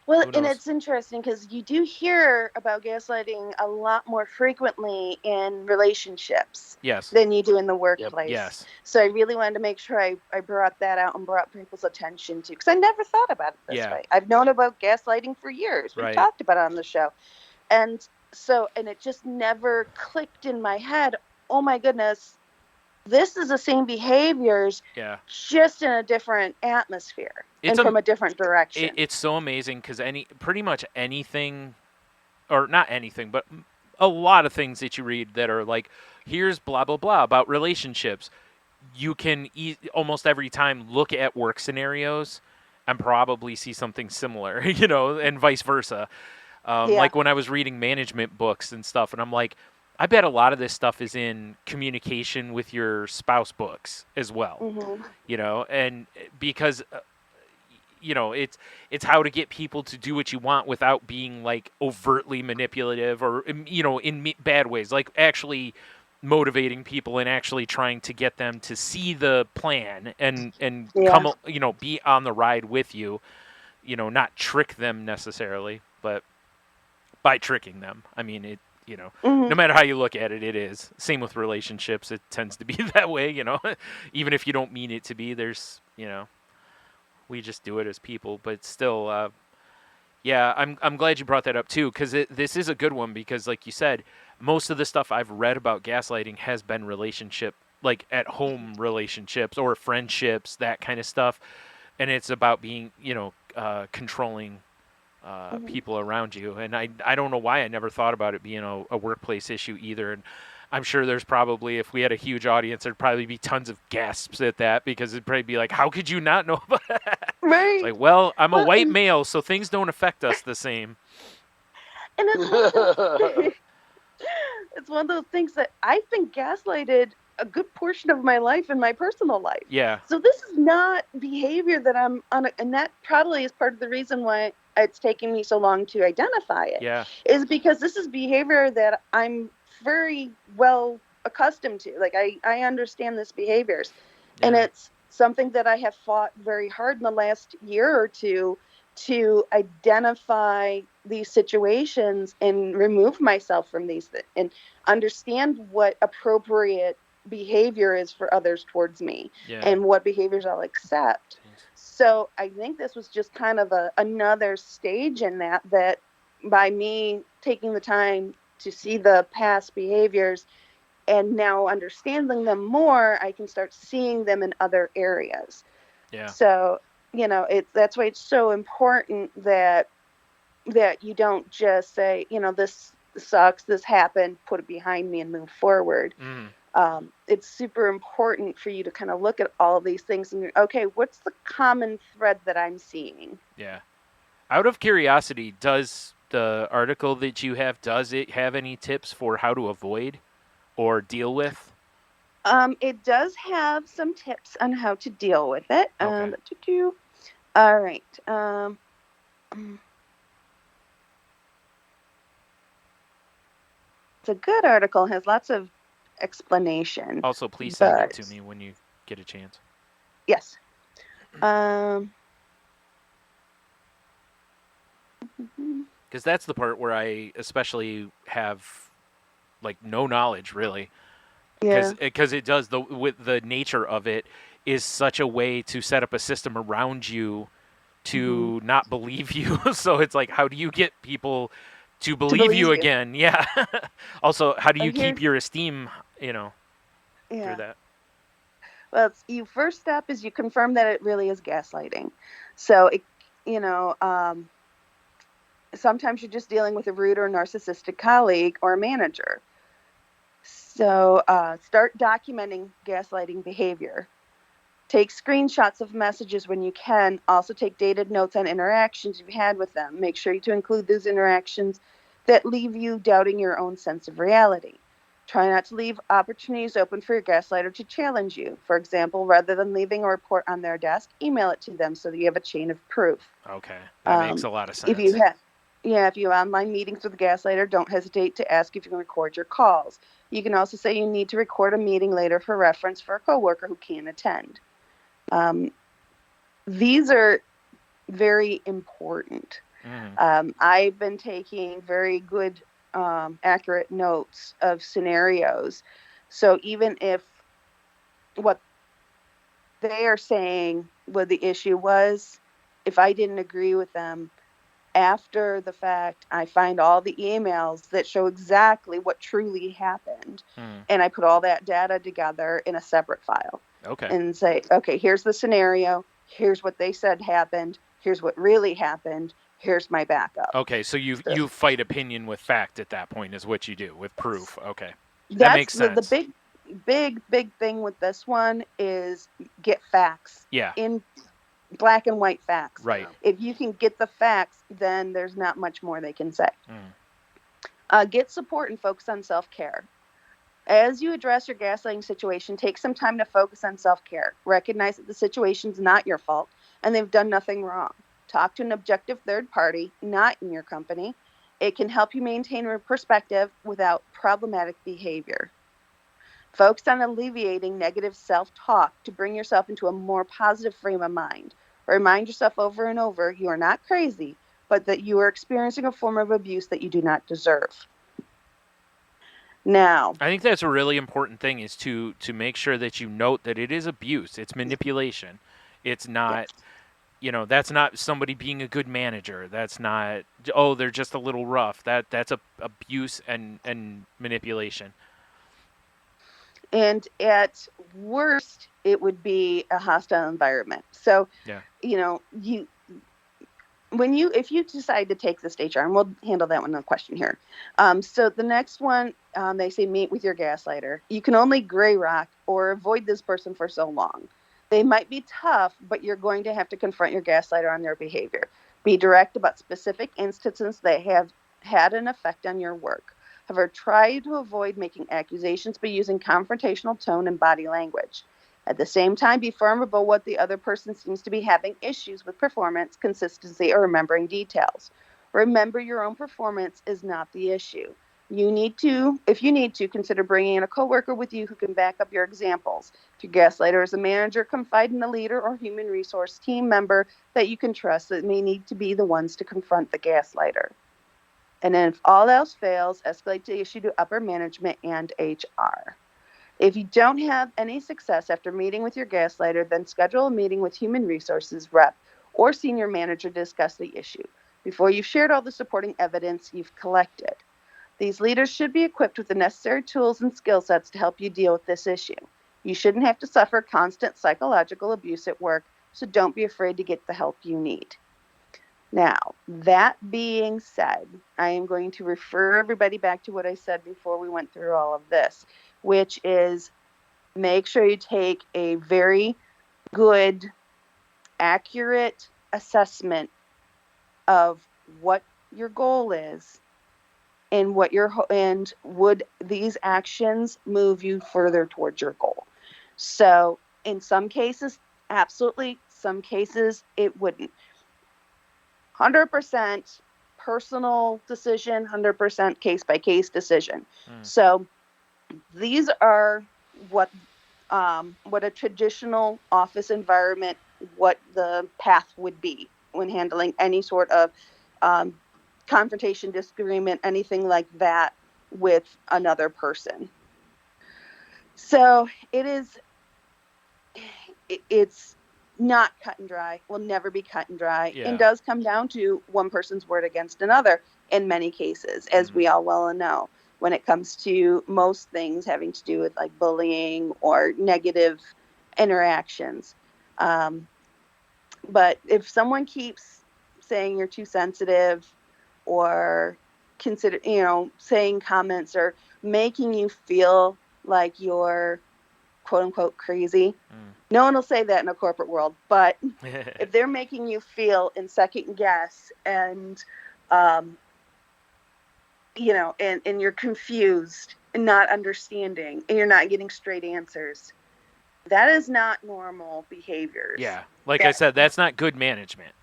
well, and it's interesting because you do hear about gaslighting a lot more frequently in relationships than you do in the workplace. Yes. So I really wanted to make sure I brought that out and brought people's attention to, because I never thought about it this way. I've known about gaslighting for years. We've talked about it on the show. And it just never clicked in my head, oh my goodness, this is the same behaviors, just in a different atmosphere and from a different direction. It's so amazing because pretty much anything, or not anything, but a lot of things that you read that are like, here's blah, blah, blah about relationships. You can almost every time look at work scenarios and probably see something similar, and vice versa. Like when I was reading management books and stuff, and I'm like, I bet a lot of this stuff is in communication with your spouse books as well, and because, it's how to get people to do what you want without being like overtly manipulative or, in bad ways, like actually motivating people and actually trying to get them to see the plan and come, be on the ride with you, not trick them necessarily, but by tricking them. I mean, no matter how you look at it, it is. Same with relationships. It tends to be that way, even if you don't mean it to be. There's, We just do it as people, but still, yeah, I'm glad you brought that up too, because this is a good one, because like you said, most of the stuff I've read about gaslighting has been relationship, like at home relationships or friendships, that kind of stuff, and it's about being, controlling people around you. And I don't know why I never thought about it being a workplace issue either. And I'm sure there's probably, if we had a huge audience, there'd probably be tons of gasps at that, because it'd probably be like, how could you not know about that? Right. It's like, well, I'm a Well, white and- male, so things don't affect us the same. And it's it's one of those things that I've been gaslighted a good portion of my life in my personal life. Yeah. So this is not behavior that I'm on, and that probably is part of the reason why it's taken me so long to identify it. Yeah. Is because this is behavior that I'm very well accustomed to. Like I understand this behaviors, and Yeah. it's something that I have fought very hard in the last year or two to identify these situations and remove myself from these and understand what appropriate behavior is for others towards me Yeah. and what behaviors I'll accept. So I think this was just kind of another stage in that by me taking the time to see the past behaviors and now understanding them more, I can start seeing them in other areas. Yeah. So, that's why it's so important that you don't just say, this sucks, this happened, put it behind me and move forward. It's super important for you to kind of look at all of these things and, okay, what's the common thread that I'm seeing? Yeah. Out of curiosity, does the article that you have, does it have any tips for how to avoid or deal with? It does have some tips on how to deal with it. Okay. All right. It's a good article, has lots of explanation. Also, please send it to me when you get a chance. Yes. Because that's the part where I especially have like no knowledge really. Because it does, with the nature of it is such a way to set up a system around you to not believe you. So it's like, how do you get people to believe you again? Yeah. Also, how do you keep your esteem, through that? Well, you first step is you confirm that it really is gaslighting. So sometimes you're just dealing with a rude or narcissistic colleague or a manager. So start documenting gaslighting behavior. Take screenshots of messages when you can. Also take dated notes on interactions you've had with them. Make sure to include those interactions that leave you doubting your own sense of reality. Try not to leave opportunities open for your gaslighter to challenge you. For example, rather than leaving a report on their desk, email it to them so that you have a chain of proof. Okay, that makes a lot of sense. If you have online meetings with a gaslighter, don't hesitate to ask if you can record your calls. You can also say you need to record a meeting later for reference for a coworker who can't attend. These are very important. I've been taking very good, accurate notes of scenarios. So even if what they are saying what the issue was, if I didn't agree with them, after the fact, I find all the emails that show exactly what truly happened. And I put all that data together in a separate file. Okay. And say, okay, here's the scenario. Here's what they said happened. Here's what really happened. Here's my backup. Okay, so you fight opinion with fact at that point is what you do, with proof. Okay. That makes sense. The big thing with this one is get facts. Yeah. In black and white facts. Right. If you can get the facts, then there's not much more they can say. Get support and focus on self-care. As you address your gaslighting situation, take some time to focus on self-care. Recognize that the situation's not your fault and they've done nothing wrong. Talk to an objective third party, not in your company. It can help you maintain a perspective without problematic behavior. Focus on alleviating negative self-talk to bring yourself into a more positive frame of mind. Remind yourself over and over you are not crazy, but that you are experiencing a form of abuse that you do not deserve. Now, I think that's a really important thing, is to make sure that you note that it is abuse. It's manipulation. It's not, that's not somebody being a good manager. That's not, they're just a little rough. That's abuse and manipulation. And at worst, it would be a hostile environment. So, Yeah. If you decide to take this HR, and we'll handle that one in a question here. So the next one, they say meet with your gaslighter. You can only gray rock or avoid this person for so long. They might be tough, but you're going to have to confront your gaslighter on their behavior. Be direct about specific instances that have had an effect on your work. However, try to avoid making accusations by using confrontational tone and body language. At the same time, be firm about what the other person seems to be having issues with performance, consistency, or remembering details. Remember, your own performance is not the issue. If you need to, consider bringing in a coworker with you who can back up your examples. If your gaslighter is a manager, confide in a leader or human resource team member that you can trust that may need to be the ones to confront the gaslighter. And then if all else fails, escalate the issue to upper management and HR. If you don't have any success after meeting with your gaslighter, then schedule a meeting with human resources rep or senior manager to discuss the issue before you've shared all the supporting evidence you've collected. These leaders should be equipped with the necessary tools and skill sets to help you deal with this issue. You shouldn't have to suffer constant psychological abuse at work, so don't be afraid to get the help you need. Now, that being said, I am going to refer everybody back to what I said before we went through all of this, which is make sure you take a very good, accurate assessment of what your goal is and would these actions move you further towards your goal. So in some cases, absolutely. Some cases, it wouldn't. 100% personal decision, 100% case-by-case decision. So these are what a traditional office environment, what the path would be when handling any sort of confrontation, disagreement, anything like that with another person. So it's not cut and dry, will never be cut and dry, and does come down to one person's word against another in many cases, as we all well know, when it comes to most things having to do with like bullying or negative interactions. But if someone keeps saying you're too sensitive or saying comments or making you feel like you're quote unquote crazy, no one will say that in a corporate world, but if they're making you feel in second guess and and you're confused and not understanding and you're not getting straight answers, that is not normal behaviors. Yeah. I said, that's not good management.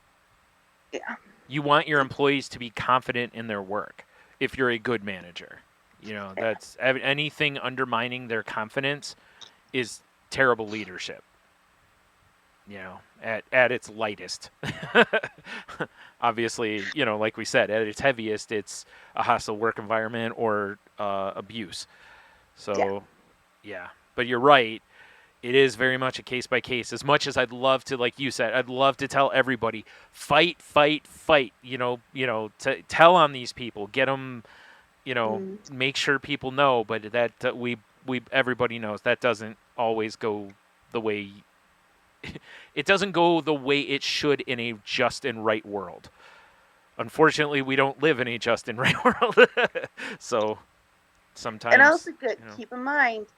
Yeah. You want your employees to be confident in their work if you're a good manager. That's anything undermining their confidence is terrible leadership. At its lightest. Obviously, like we said, at its heaviest, it's a hostile work environment or abuse. So, yeah. But you're right. It is very much a case by case. As much as I'd love to, like you said, I'd love to tell everybody, fight, fight, fight. To tell on these people, get them. Make sure people know. But that we everybody knows that doesn't always go the way. It doesn't go the way it should in a just and right world. Unfortunately, we don't live in a just and right world. So sometimes. And also keep in mind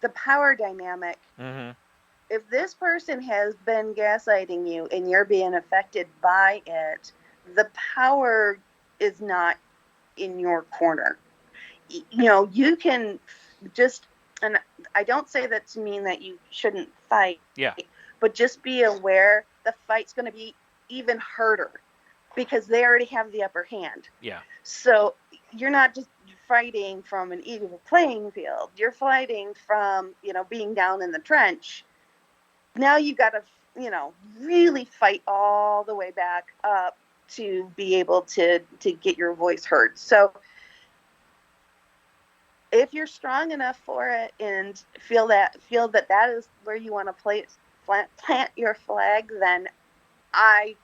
the power dynamic. Mm-hmm. If this person has been gaslighting you and you're being affected by it, the power is not in your corner. You can just, and I don't say that to mean that you shouldn't fight. Yeah. But just be aware the fight's going to be even harder because they already have the upper hand. Yeah. So you're not just fighting from an equal playing field. You're fighting from, being down in the trench. Now you got to, really fight all the way back up to be able to get your voice heard. So if you're strong enough for it and feel that is where you want to plant your flag, then I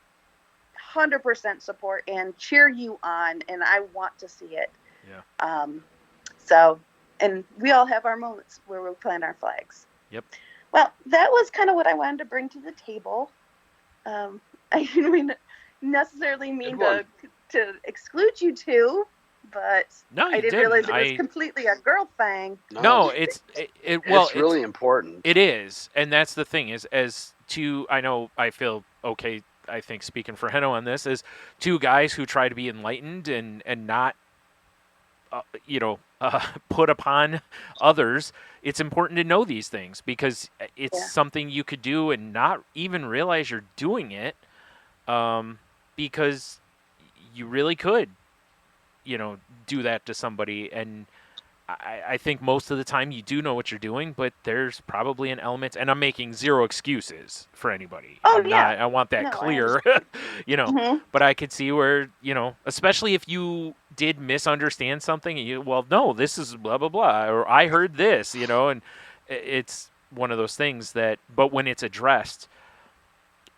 100% support and cheer you on, and I want to see it. Yeah. So, and we all have our moments where we'll plant our flags. Yep. Well, that was kind of what I wanted to bring to the table. I didn't necessarily mean to exclude you two, but No, you I didn't realize it was completely a girl thing. No, it's really important. It is, and that's the thing is, as two, I know I feel okay. I think speaking for Heno on this is two guys who try to be enlightened and not, put upon others. It's important to know these things because it's something you could do and not even realize you're doing it, because you really could, do that to somebody. And I think most of the time you do know what you're doing, but there's probably an element, and I'm making zero excuses for anybody. I want that clear, but I could see where, especially if you did misunderstand something and no, this is blah, blah, blah, or I heard this, and it's one of those things that, but when it's addressed,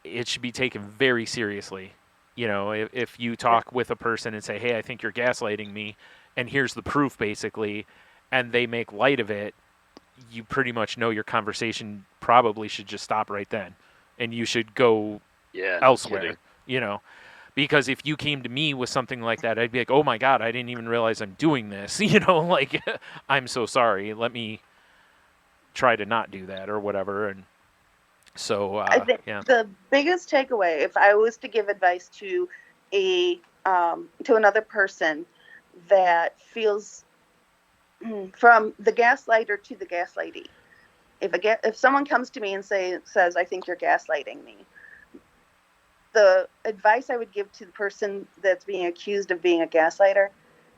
it should be taken very seriously. If you talk with a person and say, hey, I think you're gaslighting me, and here's the proof, basically, and they make light of it, you pretty much know your conversation probably should just stop right then, and you should go elsewhere, because if you came to me with something like that, I'd be like, oh my God, I didn't even realize I'm doing this, like, I'm so sorry, let me try to not do that or whatever. And so, I think the biggest takeaway, if I was to give advice to to another person that feels from the gaslighter to the gaslightee, if someone comes to me and says, I think you're gaslighting me, the advice I would give to the person that's being accused of being a gaslighter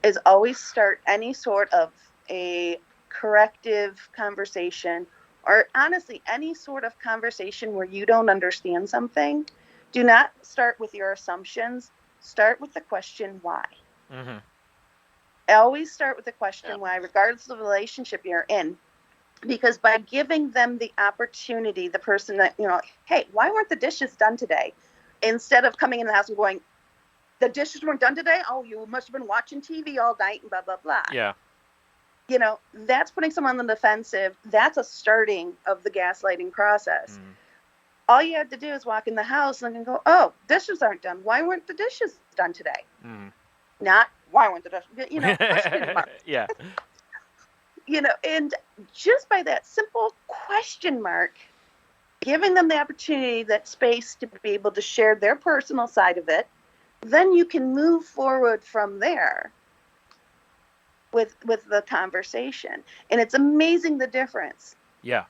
is always start any sort of a corrective conversation, or honestly, any sort of conversation where you don't understand something. Do not start with your assumptions. Start with the question, why? Mm-hmm. Always start with the question, why, regardless of the relationship you're in. Because by giving them the opportunity, the person that, hey, why weren't the dishes done today? Instead of coming in the house and going, the dishes weren't done today? Oh, you must have been watching TV all night and blah, blah, blah. Yeah. That's putting someone on the defensive. That's a starting of the gaslighting process. All you have to do is walk in the house and go, oh, dishes aren't done. Why weren't the dishes done today? Not, why weren't the dishes? Question mark. Yeah. And just by that simple question mark, giving them the opportunity, that space to be able to share their personal side of it, then you can move forward from there with the conversation. And it's amazing the difference. Yeah.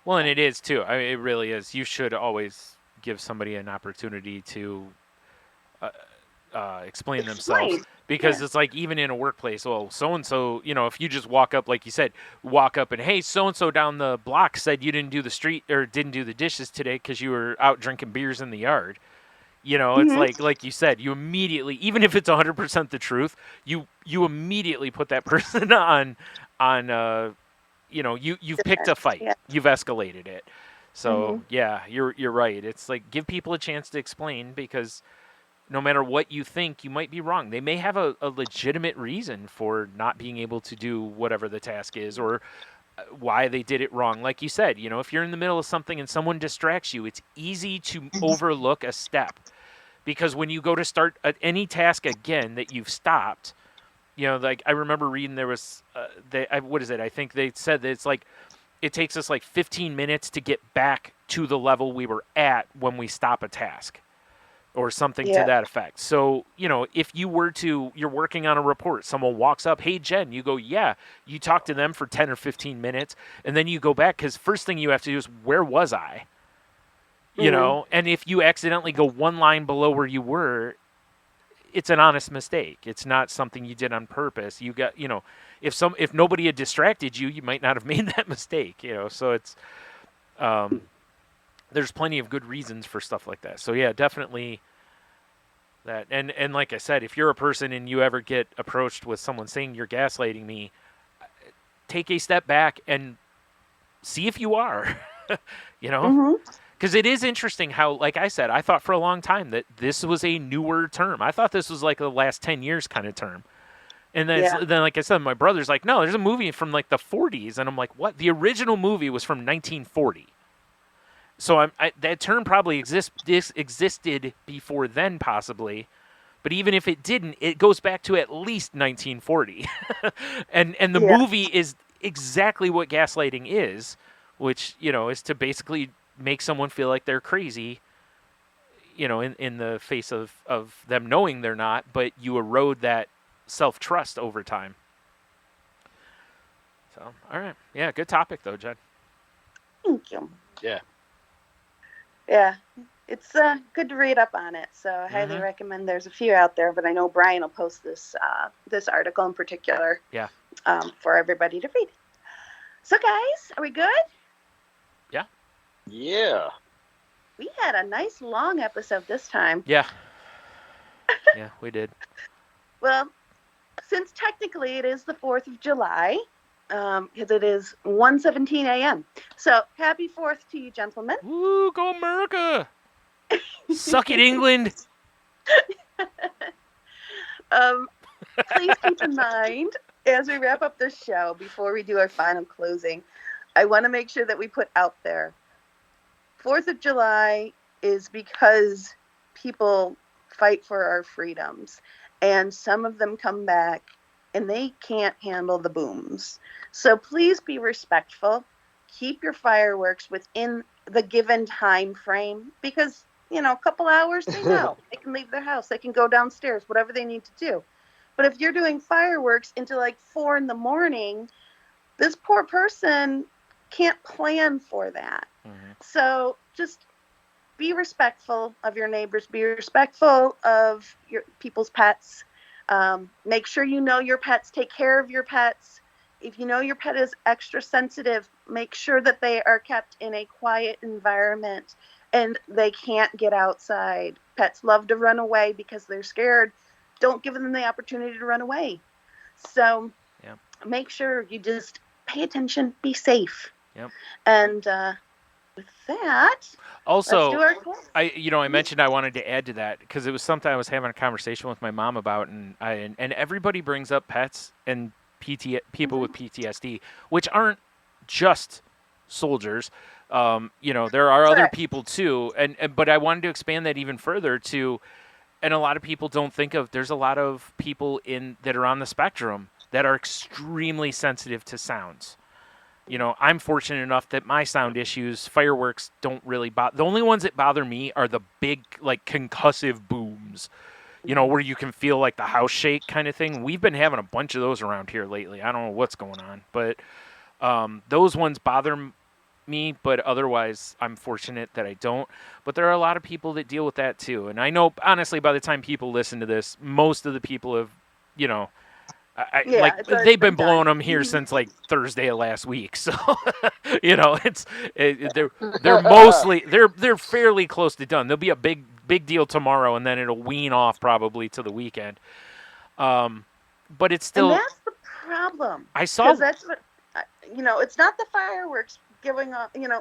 Well, and it is too. I mean, it really is. You should always give somebody an opportunity to explain themselves, because it's like, even in a workplace, so-and-so, if you just walk up, like you said, and, hey, so-and-so down the block said you didn't do the dishes today because you were out drinking beers in the yard. It's like you said, you immediately, even if it's 100% the truth, you immediately put that person on you've picked a fight. Yeah. You've escalated it. So, you're right. It's like, give people a chance to explain, because no matter what you think, you might be wrong. They may have a legitimate reason for not being able to do whatever the task is, or why they did it wrong. Like you said, if you're in the middle of something and someone distracts you, it's easy to overlook a step, because when you go to start any task again that you've stopped, like I remember reading there was, what is it? I think they said that it's like, it takes us like 15 minutes to get back to the level we were at when we stop a task, or something to that effect. So, if you're working on a report, someone walks up, hey, Jen, you go, yeah, you talk to them for 10 or 15 minutes, and then you go back, because first thing you have to do is, where was I? And if you accidentally go one line below where you were, it's an honest mistake. It's not something you did on purpose. You got, if nobody had distracted you, you might not have made that mistake, so it's, there's plenty of good reasons for stuff like that. So yeah, definitely that. And like I said, if you're a person and you ever get approached with someone saying you're gaslighting me, take a step back and see if you are, Because it is interesting how, like I said, I thought for a long time that this was a newer term. I thought this was like the last 10 years kind of term. And then, then, like I said, my brother's like, no, there's a movie from like the 40s. And I'm like, what? The original movie was from 1940. So that term probably existed before then, possibly. But even if it didn't, it goes back to at least 1940. and the movie is exactly what gaslighting is, which, is to basically make someone feel like they're crazy, in the face of them knowing they're not, but you erode that self-trust over time. So, all right. Yeah, good topic, though, Jen. Thank you. Yeah. Yeah, it's good to read up on it, so I highly recommend. There's a few out there, but I know Brian will post this article in particular for everybody to read. So, guys, are we good? Yeah. Yeah. We had a nice long episode this time. Yeah. Yeah, we did. Well, since technically it is the 4th of July, because it is 1:17 a.m. So, happy 4th to you, gentlemen. Woo, go America! Suck it, England! Please keep in mind, as we wrap up this show, before we do our final closing, I want to make sure that we put out there, 4th of July is because people fight for our freedoms, and some of them come back and they can't handle the booms. So please be respectful. Keep your fireworks within the given time frame, because, a couple hours, they know. They can leave their house. They can go downstairs, whatever they need to do. But if you're doing fireworks until like 4 a.m, this poor person can't plan for that. Mm-hmm. So just be respectful of your neighbors. Be respectful of your people's pets. Make sure you know your pets. Take care of your pets. If you know your pet is extra sensitive, make sure that they are kept in a quiet environment and they can't get outside. Pets love to run away because they're scared. Don't give them the opportunity to run away. So make sure you just pay attention, be safe. Yep. And with that, also, let's do our I mentioned I wanted to add to that because it was something I was having a conversation with my mom about, and everybody brings up pets and people with PTSD, which aren't just soldiers. There are other people too, but I wanted to expand that even further to, and a lot of people don't think of. There's a lot of people that are on the spectrum that are extremely sensitive to sounds. I'm fortunate enough that my sound issues, fireworks don't really bother. The only ones that bother me are the big, like, concussive booms, where you can feel like the house shake kind of thing. We've been having a bunch of those around here lately. I don't know what's going on, but those ones bother me, but otherwise I'm fortunate that I don't. But there are a lot of people that deal with that too. And I know, honestly, by the time people listen to this, most of the people have, they've been blowing them here since like Thursday of last week. So, they're mostly, they're fairly close to done. There'll be a big deal tomorrow, and then it'll wean off probably to the weekend. But it's still. And that's the problem. I saw. That's what, it's not the fireworks giving off, and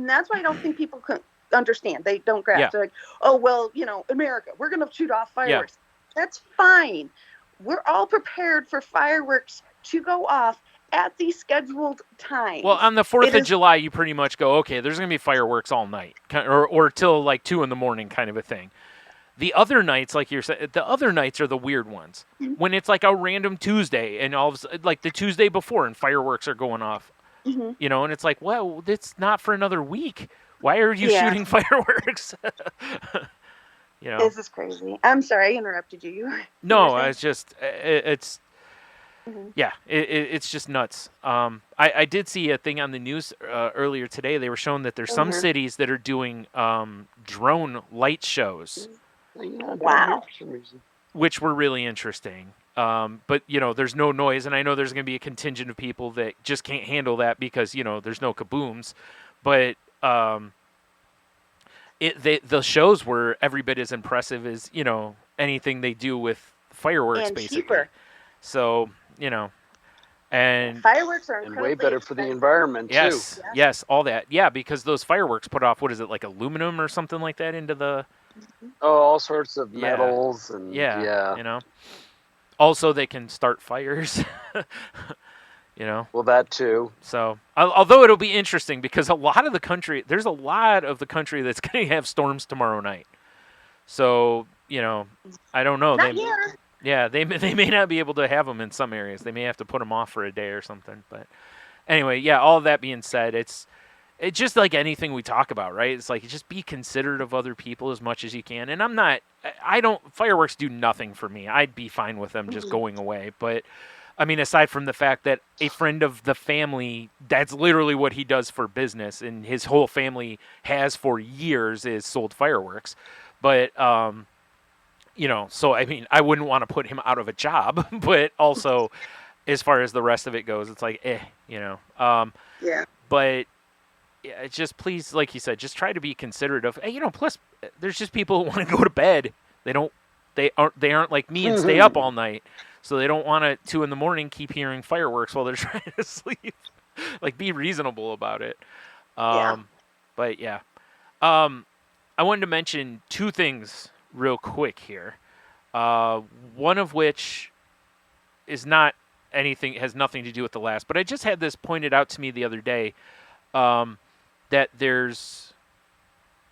that's why I don't think people can understand. They don't grasp. Yeah. They're like, oh, well, America, we're going to shoot off fireworks. Yeah. That's fine. We're all prepared for fireworks to go off at the scheduled time. Well, on the 4th of July, you pretty much go, okay, there's going to be fireworks all night, or till like 2 a.m, kind of a thing. The other nights, like you're saying, the other nights are the weird ones. Mm-hmm. When it's like a random Tuesday, and all of a sudden, like the Tuesday before, and fireworks are going off. Mm-hmm. And it's like, well, it's not for another week. Why are you shooting fireworks? This is crazy. I'm sorry I interrupted you. No, it's just it's it's just nuts. I did see a thing on the news earlier today. They were showing that there's some cities that are doing drone light shows. Wow. Which were really interesting. But there's no noise, and I know there's going to be a contingent of people that just can't handle that because there's no kabooms. But the shows were every bit as impressive as anything they do with fireworks, and basically. Cheaper. So And fireworks are And incredibly way better for the expensive. environment, yes, too. yes, all that. Yeah, because those fireworks put off, what is it, like aluminum or something like that into the... Oh, all sorts of Yeah. metals and Yeah, you know. Also, they can start fires, you know. Well, that too. So, although it'll be interesting because there's a lot of the country that's going to have storms tomorrow night. So, you know, I don't know. Not here. Yeah, they may not be able to have them in some areas. They may have to put them off for a day or something. But anyway, yeah. All of that being said, it's just like anything we talk about, right? It's like just be considerate of other people as much as you can. And fireworks do nothing for me. I'd be fine with them just going away. But I mean, aside from the fact that a friend of the family, that's literally what he does for business, and his whole family has for years, is sold fireworks. But you know, so I mean, I wouldn't want to put him out of a job, but also, as far as the rest of it goes, it's like, you know. Yeah. But yeah, it's just, please, like you said, just try to be considerate of. You know, plus there's just people who want to go to bed. They aren't like me and stay up all night, so they don't want to 2 a.m. keep hearing fireworks while they're trying to sleep. Like, be reasonable about it. Yeah. But yeah, I wanted to mention 2 things real quick here. One of which has nothing to do with the last, but I just had this pointed out to me the other day, that there's,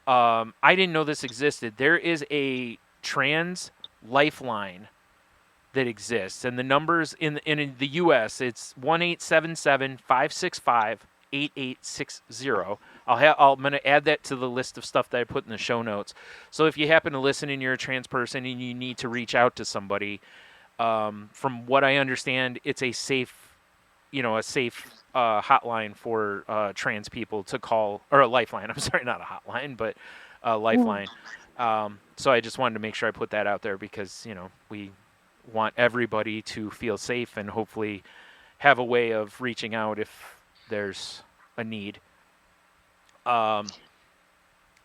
I didn't know this existed. There is a trans lifeline that exists, and the numbers in the U.S., it's 1-877-565-8860. I'm going to add that to the list of stuff that I put in the show notes. So if you happen to listen and you're a trans person and you need to reach out to somebody, from what I understand, it's a safe hotline for trans people to call, or a lifeline. I'm sorry, not a hotline, but a lifeline. So I just wanted to make sure I put that out there because, you know, we want everybody to feel safe and hopefully have a way of reaching out if there's a need. And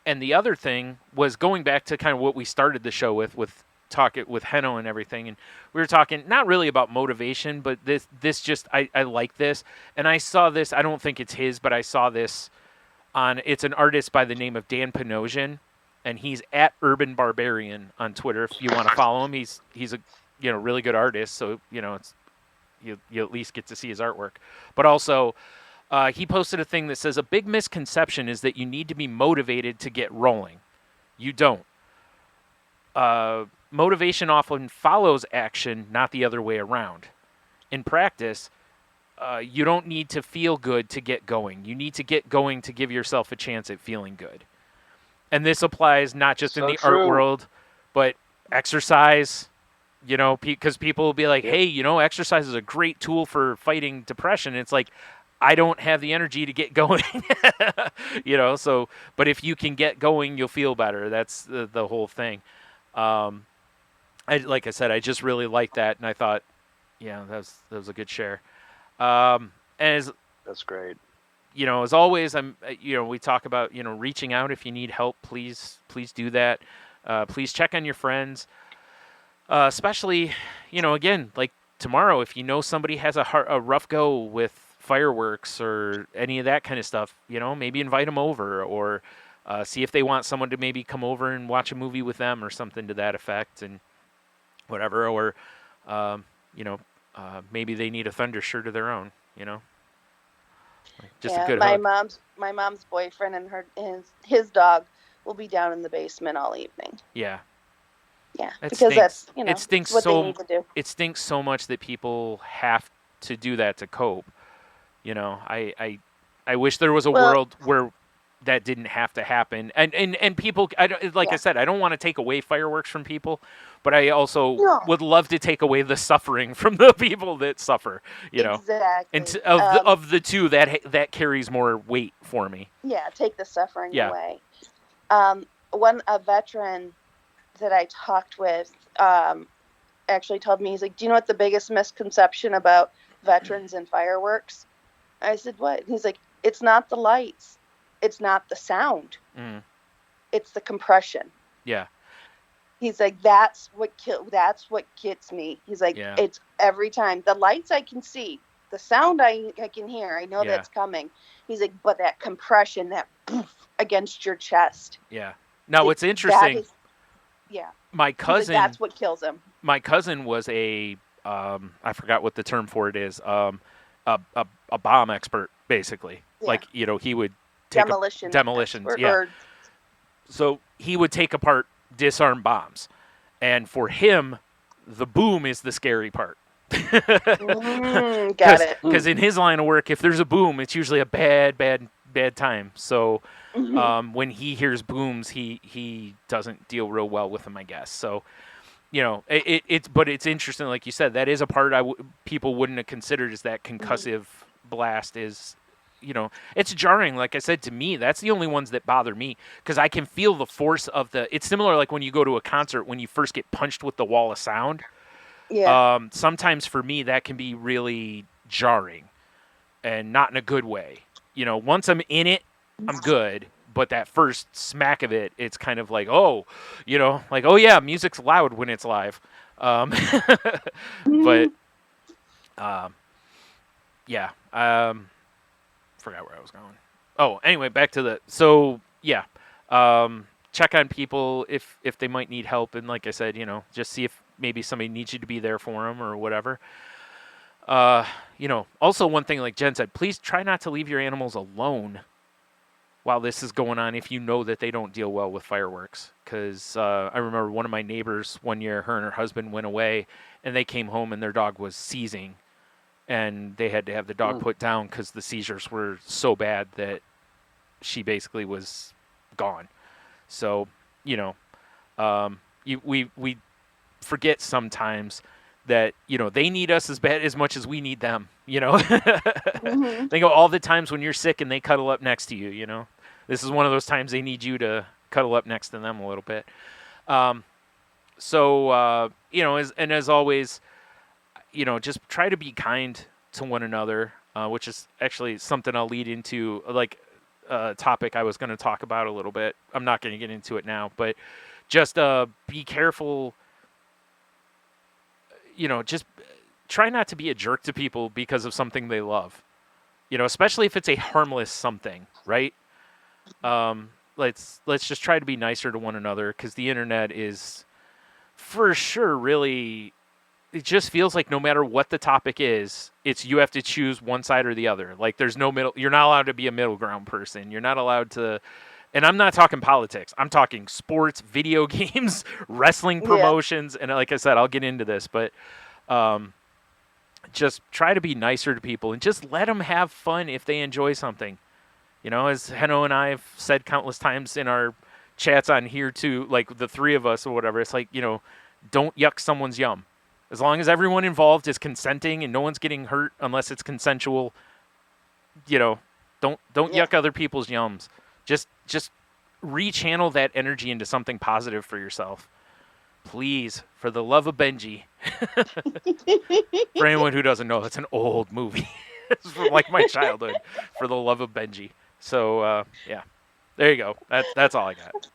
the other thing was going back to kind of what we started the show with talking with Heno and everything, and we were talking not really about motivation, but this just I like this, and I saw this. I don't think it's his, but I saw this it's an artist by the name of Dan Panosian, and he's at Urban Barbarian on Twitter. If you want to follow him, he's a really good artist, so it's you at least get to see his artwork. But also, he posted a thing that says a big misconception is that you need to be motivated to get rolling. You don't. Motivation often follows action, not the other way around. In practice, you don't need to feel good to get going. You need to get going to give yourself a chance at feeling good. And this applies not just in the art world, but exercise, because people will be like, hey, exercise is a great tool for fighting depression. And it's like, I don't have the energy to get going, but if you can get going, you'll feel better. That's the whole thing. Like I said, I just really like that, and I thought, that was a good share. That's great. As always, we talk about, reaching out if you need help. Please do that. Please check on your friends, especially, again, like tomorrow, if you know somebody has a rough go with fireworks or any of that kind of stuff, maybe invite them over, or see if they want someone to maybe come over and watch a movie with them or something to that effect, and whatever, or maybe they need a Thunder shirt of their own, just a good my hug. My mom's boyfriend and his dog will be down in the basement all evening. Yeah, because stinks. that's it stinks what so they need to do. It stinks so much that people have to do that to cope. I wish there was a world where that didn't have to happen, and people. I said, I don't want to take away fireworks from people, but I also would love to take away the suffering from the people that suffer. Exactly. And of the two, that carries more weight for me. Yeah, take the suffering away. A veteran that I talked with actually told me, he's like, do you know what the biggest misconception about veterans and fireworks? I said, what? He's like, it's not the lights. It's not the sound. It's the compression. Yeah. He's like, that's what gets me. He's like, it's every time. The lights I can see. the sound I can hear. I know Yeah. that's coming. He's like, but that compression, that poof against your chest. Yeah. Now, what's That interesting, is, yeah. my He's like, cousin, that's what kills him. my cousin was I forgot what the term for it is, a bomb expert, basically. Yeah. Like, he would take demolitions. expert, Yeah. or So he would take apart disarm bombs. And for him, the boom is the scary part. got it. Because in his line of work, if there's a boom, it's usually a bad time. So when he hears booms, he doesn't deal real well with them, I guess. So, but it's interesting, like you said, that is a part people wouldn't have considered, is that concussive blast is, it's jarring. Like I said, to me, that's the only ones that bother me, because I can feel the force of it's similar like when you go to a concert, when you first get punched with the wall of sound. Yeah. Sometimes for me, that can be really jarring, and not in a good way. Once I'm in it, I'm good. But that first smack of it, it's kind of like, oh yeah, music's loud when it's live. But yeah, forgot where I was going. Oh, anyway, back to check on people if they might need help, and like I said, just see if maybe somebody needs you to be there for them or whatever. Also one thing, like Jen said, please try not to leave your animals alone while this is going on if you know that they don't deal well with fireworks. Because I remember one of my neighbors one year, her and her husband went away, and they came home and their dog was seizing, and they had to have the dog put down because the seizures were so bad that she basically was gone. So, we forget sometimes that, they need us as much as we need them, Think of all the times when you're sick and they cuddle up next to you, This is one of those times they need you to cuddle up next to them a little bit. As always, just try to be kind to one another, which is actually something I'll lead into, like a topic I was going to talk about a little bit. I'm not going to get into it now, but just be careful. Just try not to be a jerk to people because of something they love. Especially if it's a harmless something, right? Let's just try to be nicer to one another, because the internet is, for sure, really, it just feels like no matter what the topic is, you have to choose one side or the other. Like, there's no middle. You're not allowed to be a middle ground person. You're not allowed to. And I'm not talking politics. I'm talking sports, video games, wrestling promotions. And like I said, I'll get into this, but just try to be nicer to people and just let them have fun if they enjoy something. As Heno and I have said countless times in our chats on here too, like the three of us or whatever, it's like, don't yuck someone's yum. As long as everyone involved is consenting and no one's getting hurt unless it's consensual, don't yuck other people's yums. Just rechannel that energy into something positive for yourself. Please, for the love of Benji. For anyone who doesn't know, that's an old movie. It's from like my childhood. For the love of Benji. So, there you go. That's all I got.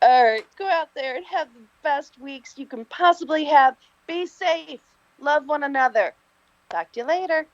All right, go out there and have the best weeks you can possibly have. Be safe. Love one another. Talk to you later.